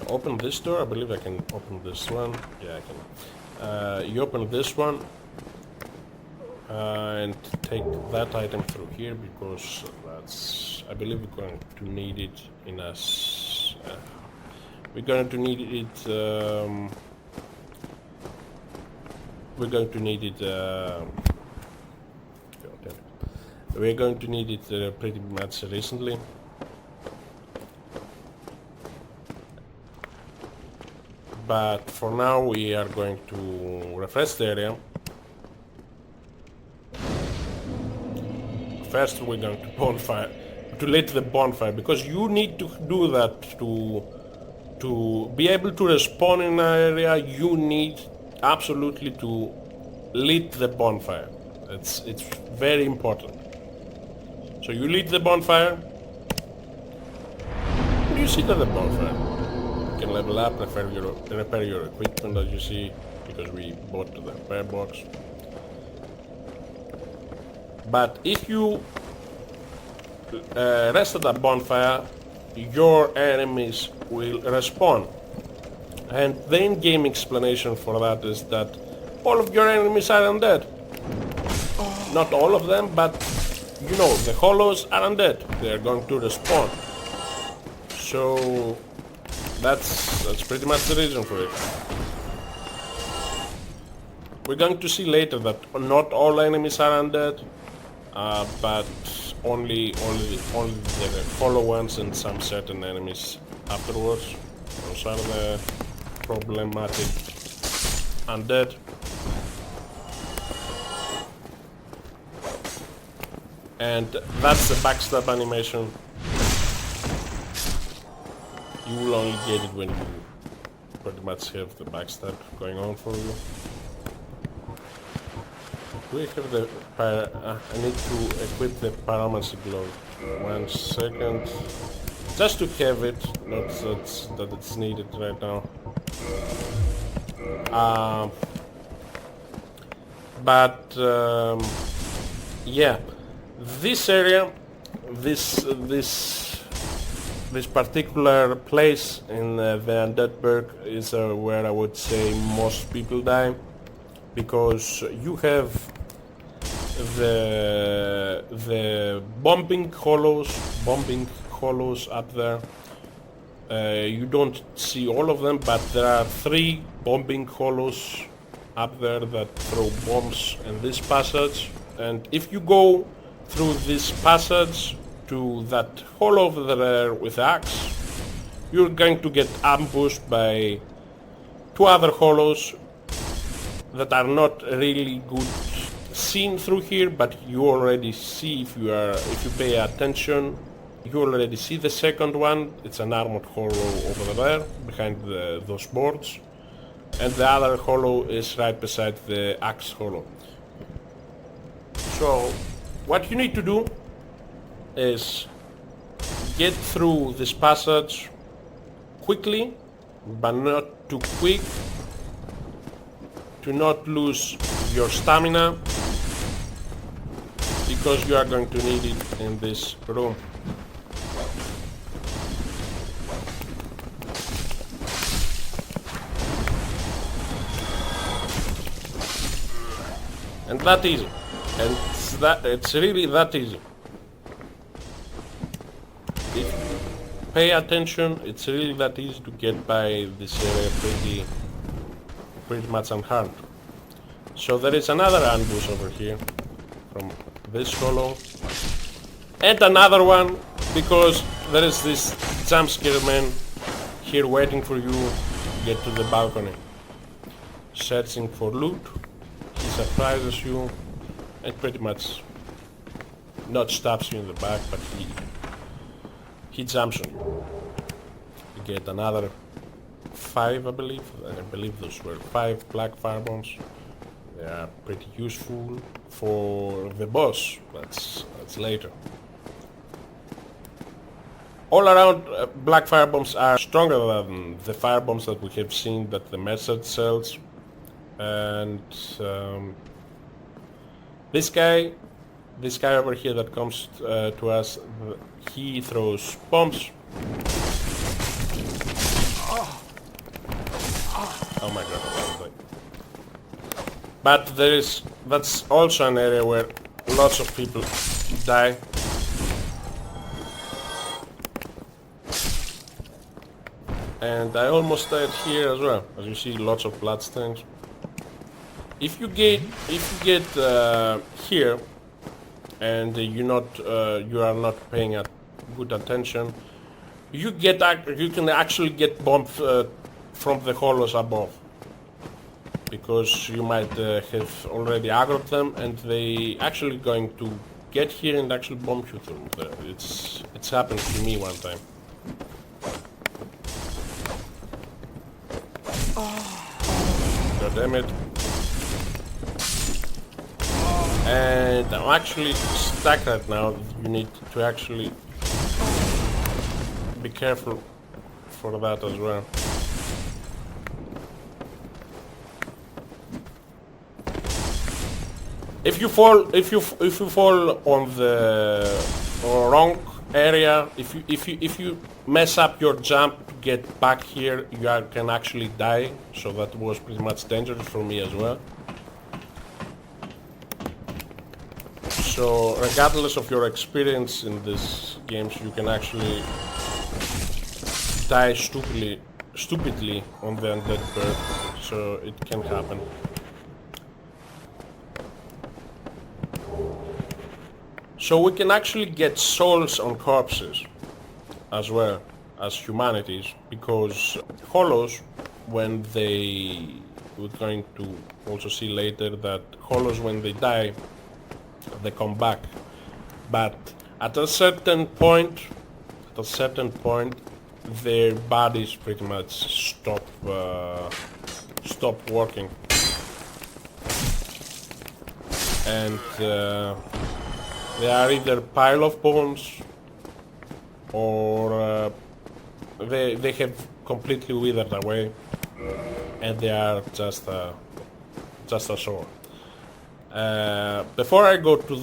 open this door. I believe I can open this one. Yeah, I can. You open this one and take that item through here, because that's, I believe we're going to need it in us. We're going to need it. We're going to need it. We're going to need it pretty much recently. But for now, we are going to refresh the area. First, we're going to lit the bonfire, because you need to do that to be able to respawn in an area. You need absolutely to lit the bonfire. It's very important. So you lit the bonfire. You sit at the bonfire. You can level up, repair your equipment, as you see, because we bought the repair box. But if you rest at the bonfire, your enemies will respawn. And the in-game explanation for that is that all of your enemies are undead. Not all of them, but you know, the hollows are undead. They are going to respawn. So that's pretty much the reason for it. We're going to see later that not all enemies are undead. But only the hollow ones and some certain enemies afterwards. Those are the problematic undead. And that's the backstab animation. You will only get it when you pretty much have the backstab going on for you. We have the I need to equip the pyromancy glove. 1 second. Just to have it, not that it's needed right now. Yeah, this area, this particular place in the Undead Burg is where I would say most people die, because you have the bombing hollows up there. You don't see all of them, but there are 3 bombing hollows up there that throw bombs in this passage. And if you go through this passage to that hole over there with the axe, you're going to get ambushed by 2 other hollows that are not really good seen through here, but you already see, if you pay attention, you already see the second one. It's an armored hollow over there behind those boards. and the other hollow is right beside the axe hollow. So what you need to do is get through this passage quickly, but not too quick, to not lose your stamina, because you are going to need it in this room. And that easy. And it's really that easy. If you pay attention, it's really that easy to get by this area pretty much unharmed. So there is another ambush over here from this hollow, and another one, because there is this jump scare man here waiting for you to get to the balcony, searching for loot. He surprises you and pretty much not stabs you in the back, but he jumps on you. You get another 5, I believe. I believe those were 5 black firebombs. They are pretty useful for the boss. That's later. All around, black firebombs are stronger than the firebombs that we have seen that the message sells. And this guy over here that comes to us, he throws bombs. Oh my god. But that's also an area where lots of people die. And I almost died here as well. As you see, lots of bloodstains. If you get here and you are not paying good attention, you can actually get bombed from the hollows above, because you might have already aggroed them, and they actually going to get here and actually bomb you through there. It's happened to me one time. God damn it. And I'm actually stuck right now. You need to actually be careful for that as well. If you fall on the wrong area, if you mess up your jump to get back here, you can actually die. So that was pretty much dangerous for me as well. So regardless of your experience in these games, you can actually die stupidly on the Undead Burg. So it can happen. So we can actually get souls on corpses as well as humanities, because hollows, when we're going to also see later that hollows, when they die, they come back. But at a certain point, their bodies pretty much stop working, and they are either pile of bones, or they have completely withered away, and they are just a sore. Before I go to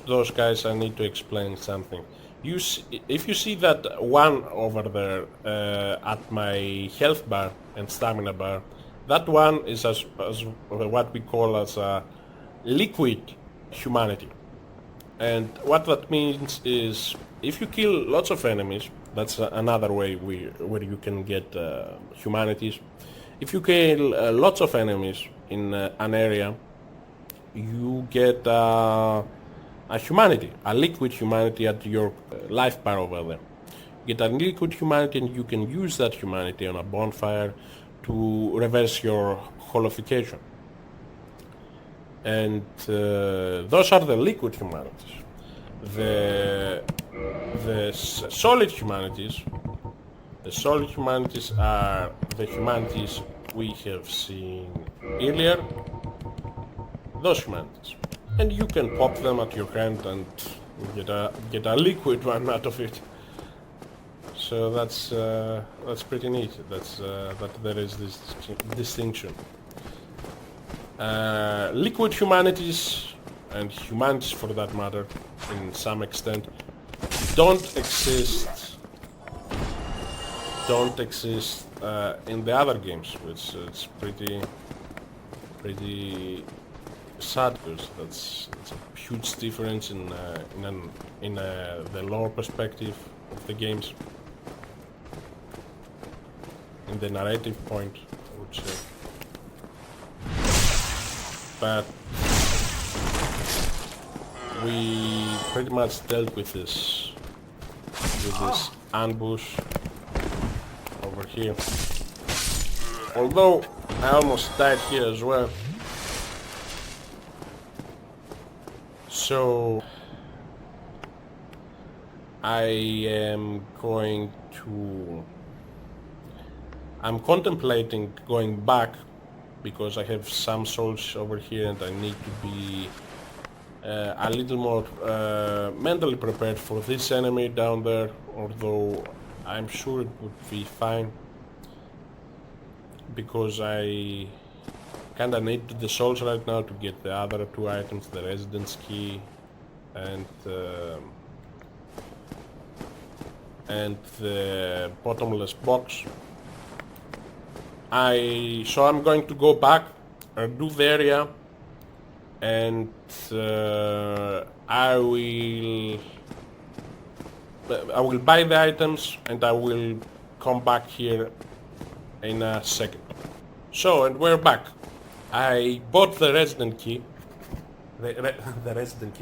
those guys, I need to explain something. If you see that one over there at my health bar and stamina bar, that one is as what we call as a liquid humanity. And what that means is, if you kill lots of enemies, that's another way where you can get humanities. If you kill lots of enemies in an area, you get a humanity, a liquid humanity at your life bar over there. You get a liquid humanity, and you can use that humanity on a bonfire to reverse your holification. And those are the liquid humanities. The solid humanities are the humanities we have seen earlier, those humanities. And you can pop them at your hand and get a liquid one out of it. So that's pretty neat. That there is this distinction. Liquid humanities, and humanities for that matter, in some extent, don't exist in the other games, which is pretty sad, because that's a huge difference in the lore perspective of the games, in the narrative point, I would say. But we pretty much dealt with this ambush over here. Although I almost died here as well. So I'm contemplating going back, because I have some souls over here and I need to be a little more mentally prepared for this enemy down there, although I'm sure it would be fine, because I kinda need the souls right now to get the other two items, the residence key and the bottomless box. So I'm going to go back and do the area, and I will buy the items and I will come back here in a second. So, and we're back. I bought the resident key, the Resident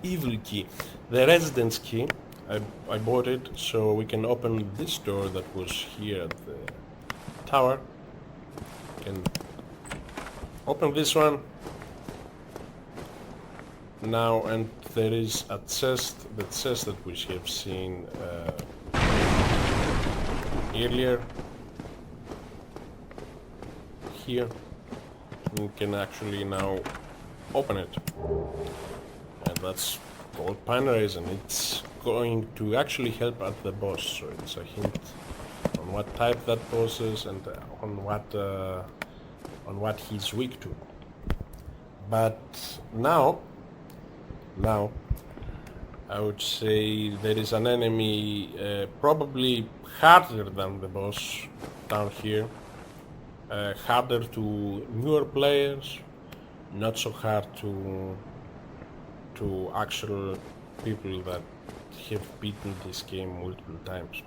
Evil key, the residence key. I bought it so we can open this door that was here at the tower. Can open this one now, and there is a chest, the chest that we have seen earlier here. We can actually now open it, and that's gold pinaries, and it's going to actually help at the boss, so it's a hint on what type that boss is and on what he's weak to. But now I would say there is an enemy probably harder than the boss down here, harder to newer players, not so hard to actual people that have beaten this game multiple times.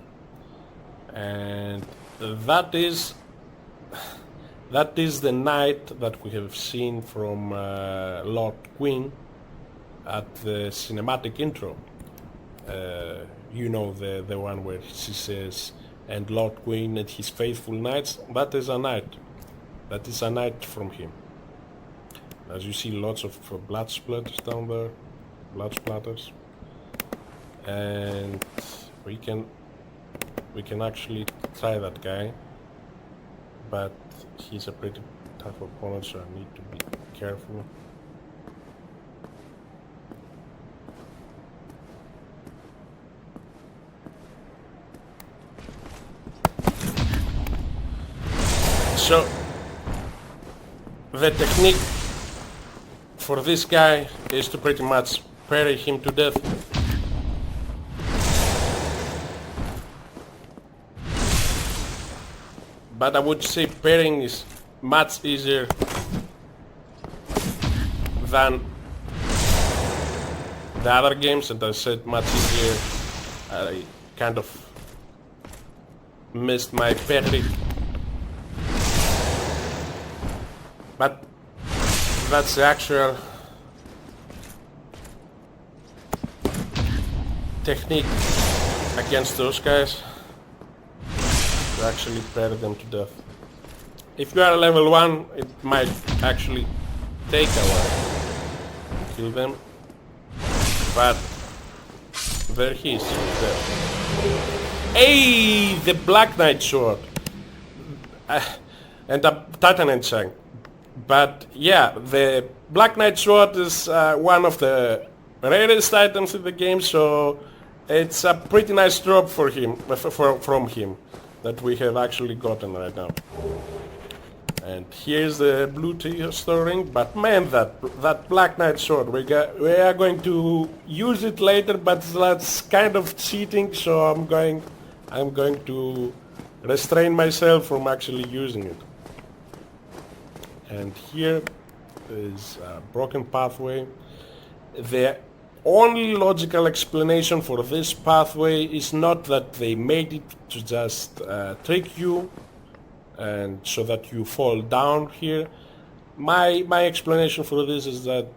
And that is the knight that we have seen from Lord Queen at the cinematic intro. You know, the one where she says, "And Lord Queen and his faithful knights." That is a knight. That is a knight from him. As you see, lots of blood splatters down there, blood splatters, and we can actually try that guy, but he's a pretty tough opponent, so I need to be careful. So the technique for this guy is to pretty much parry him to death. But I would say parrying is much easier than the other games, and I said much easier. I kind of missed my parry. But that's the actual technique against those guys, to actually parry them to death. If you are level 1, it might actually take a while to kill them, but there he is, there. Hey, the Black Knight sword! and a Titan Enchant. But yeah, the Black Knight Sword is one of the rarest items in the game, so it's a pretty nice drop for him, from him, that we have actually gotten right now. And here's the blue Star ring, but man, that Black Knight Sword, we are going to use it later, but that's kind of cheating, so I'm going to restrain myself from actually using it. And here is a broken pathway. The only logical explanation for this pathway is not that they made it to just trick you and so that you fall down here. My explanation for this is that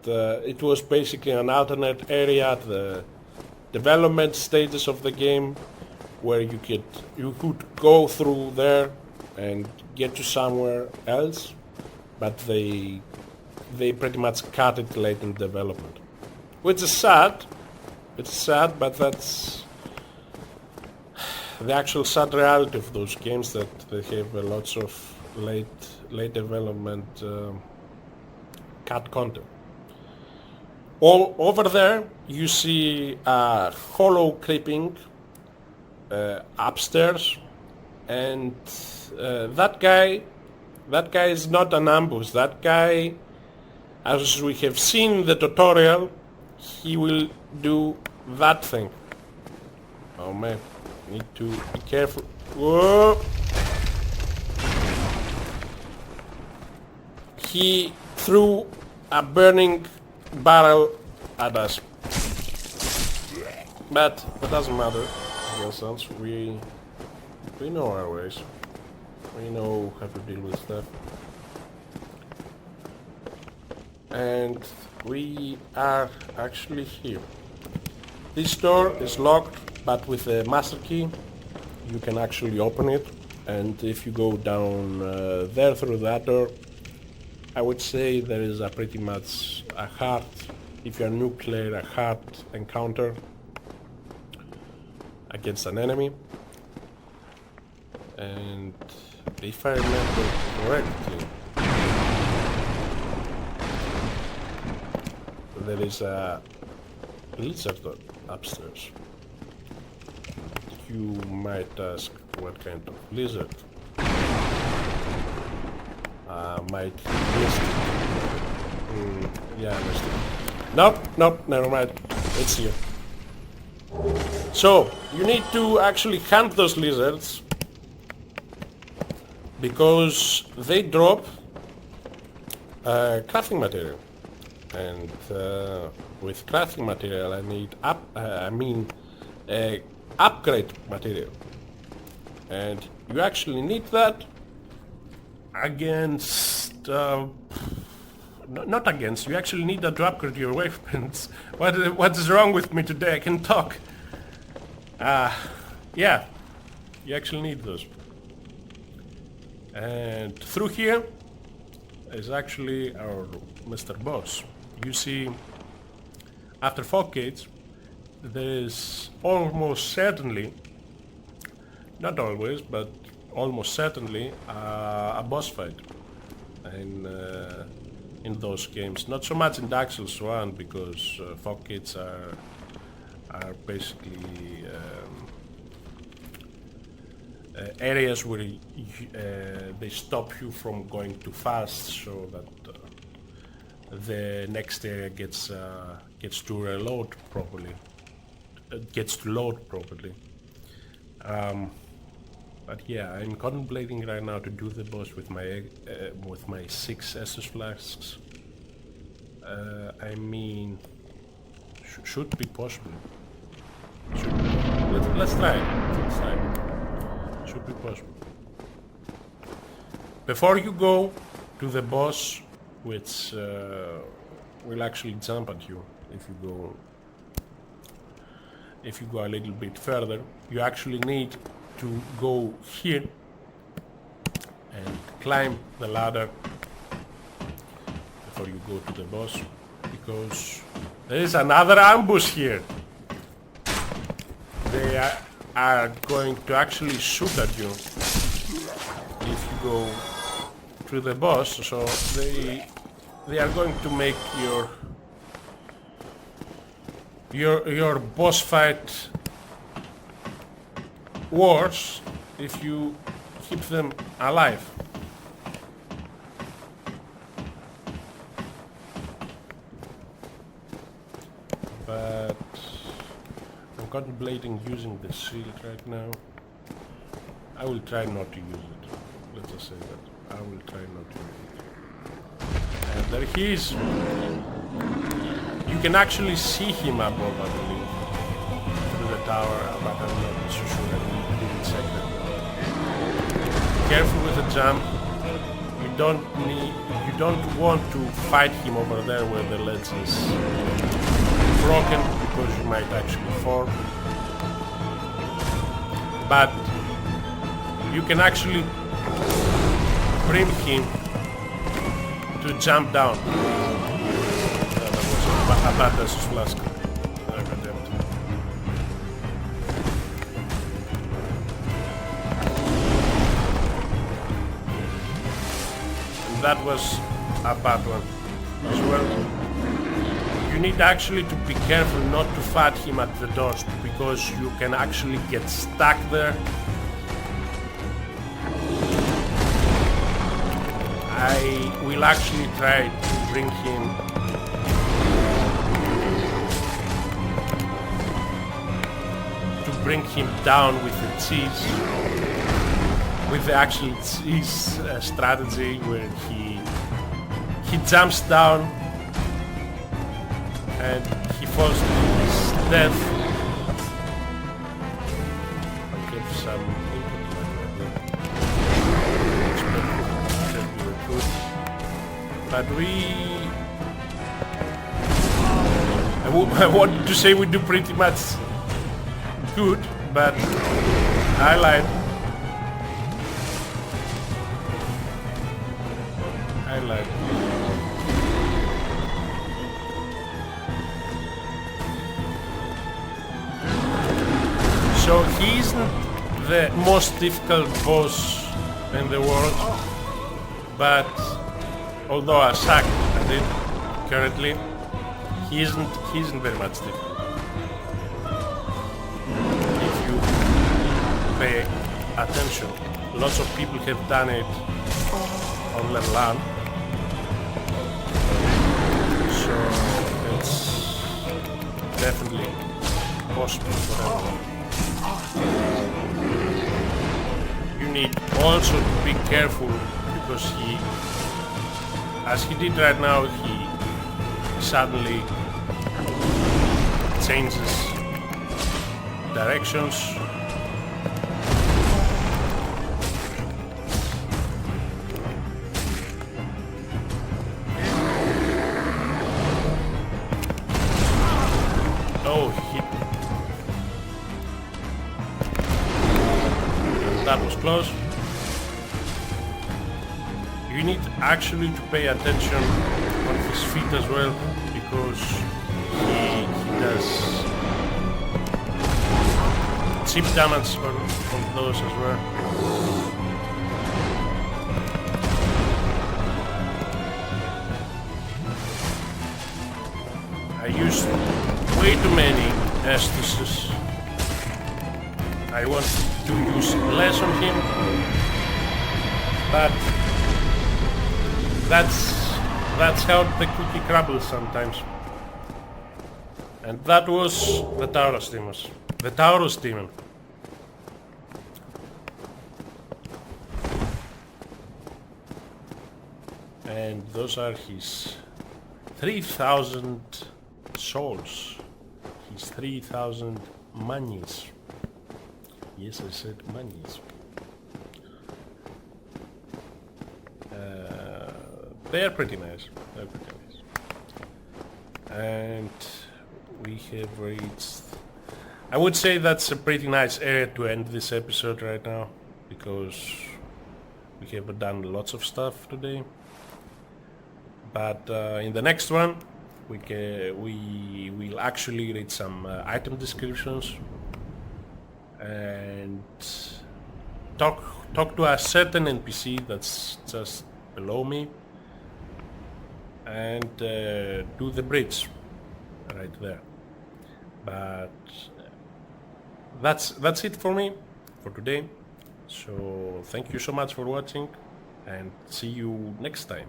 it was basically an alternate area at the development stages of the game where you could go through there and get to somewhere else, but they pretty much cut it late in development, which is sad. It's sad, but that's the actual sad reality of those games, that they have lots of late development cut content. All over there you see a hollow creeping upstairs, and that guy is not an ambush. That guy, as we have seen in the tutorial, he will do that thing. Oh man, need to be careful. Whoa! He threw a burning barrel at us. But it doesn't matter. In a sense, we know our ways. We know how to deal with stuff. And we are actually here. This door is locked, but with the master key you can actually open it. And if you go down there through that door, I would say there is a pretty much a hard, if you're nuclear, a hard encounter against an enemy. And if I remember correctly, there is a lizard upstairs. You might ask what kind of lizard. Might missed it. Yeah, I missed it. Nope, never mind. It's here. So, you need to actually hunt those lizards, because they drop crafting material. And with crafting material I need upgrade material. And you actually need that against... not against, you actually need that to upgrade your weapons. What is wrong with me today? I can talk. Yeah, you actually need those. And through here is actually our Mr. Boss. You see, after 4 gates, there is almost certainly, not always, but almost certainly a boss fight in those games. Not so much in Dark Souls 1, because 4 gates are basically areas where they stop you from going too fast, so that the next area gets to reload properly, gets to load properly. But yeah, I'm contemplating right now to do the boss with my 6 Estus flasks. I mean, should be possible. Let's try it. Let's try it. Should be possible. Before you go to the boss, which will actually jump at you if you go a little bit further, you actually need to go here and climb the ladder before you go to the boss, because there is another ambush here. They are going to actually shoot at you if you go to the boss, so they are going to make your boss fight worse if you keep them alive. But I'm contemplating using the shield right now. I will try not to use it. Let's just say that. I will try not to use it. And there he is. You can actually see him above, I believe, through the tower, but I'm not so sure. I didn't check that. Careful with the jump. You don't want to fight him over there where the ledge is broken, because you might actually fall. But you can actually bring him to jump down. That was a bad versus flask. And that was a bad one as well. You need actually to be careful not to fight him at the doors, because you can actually get stuck there. I will actually try to bring him down with the cheese, with the actual cheese strategy, where he jumps down and he falls to his death. I get some input like but I wanted to say we do pretty much good, but I lied. So he isn't the most difficult boss in the world, but although I suck at it currently, he isn't very much difficult. If you pay attention, lots of people have done it on level 1, so it's definitely possible for everyone. You need also to be careful, because as he did right now, he suddenly changes directions. Oh, that was close. You need actually to pay attention on his feet as well, because he does chip damage on those as well. I used way too many Estus's. I want to use less on him, but that's how the cookie crumbles sometimes. And that was the Taurus demon. The Taurus demon. And those are his 3,000 souls. His 3,000 monies. Yes, I said monies. They're pretty nice. And we have reached... I would say that's a pretty nice area to end this episode right now, because we have done lots of stuff today. But in the next one, we will actually read some item descriptions, and talk to a certain NPC that's just below me, and do the bridge right there. But that's it for me for today. So thank you so much for watching, and see you next time.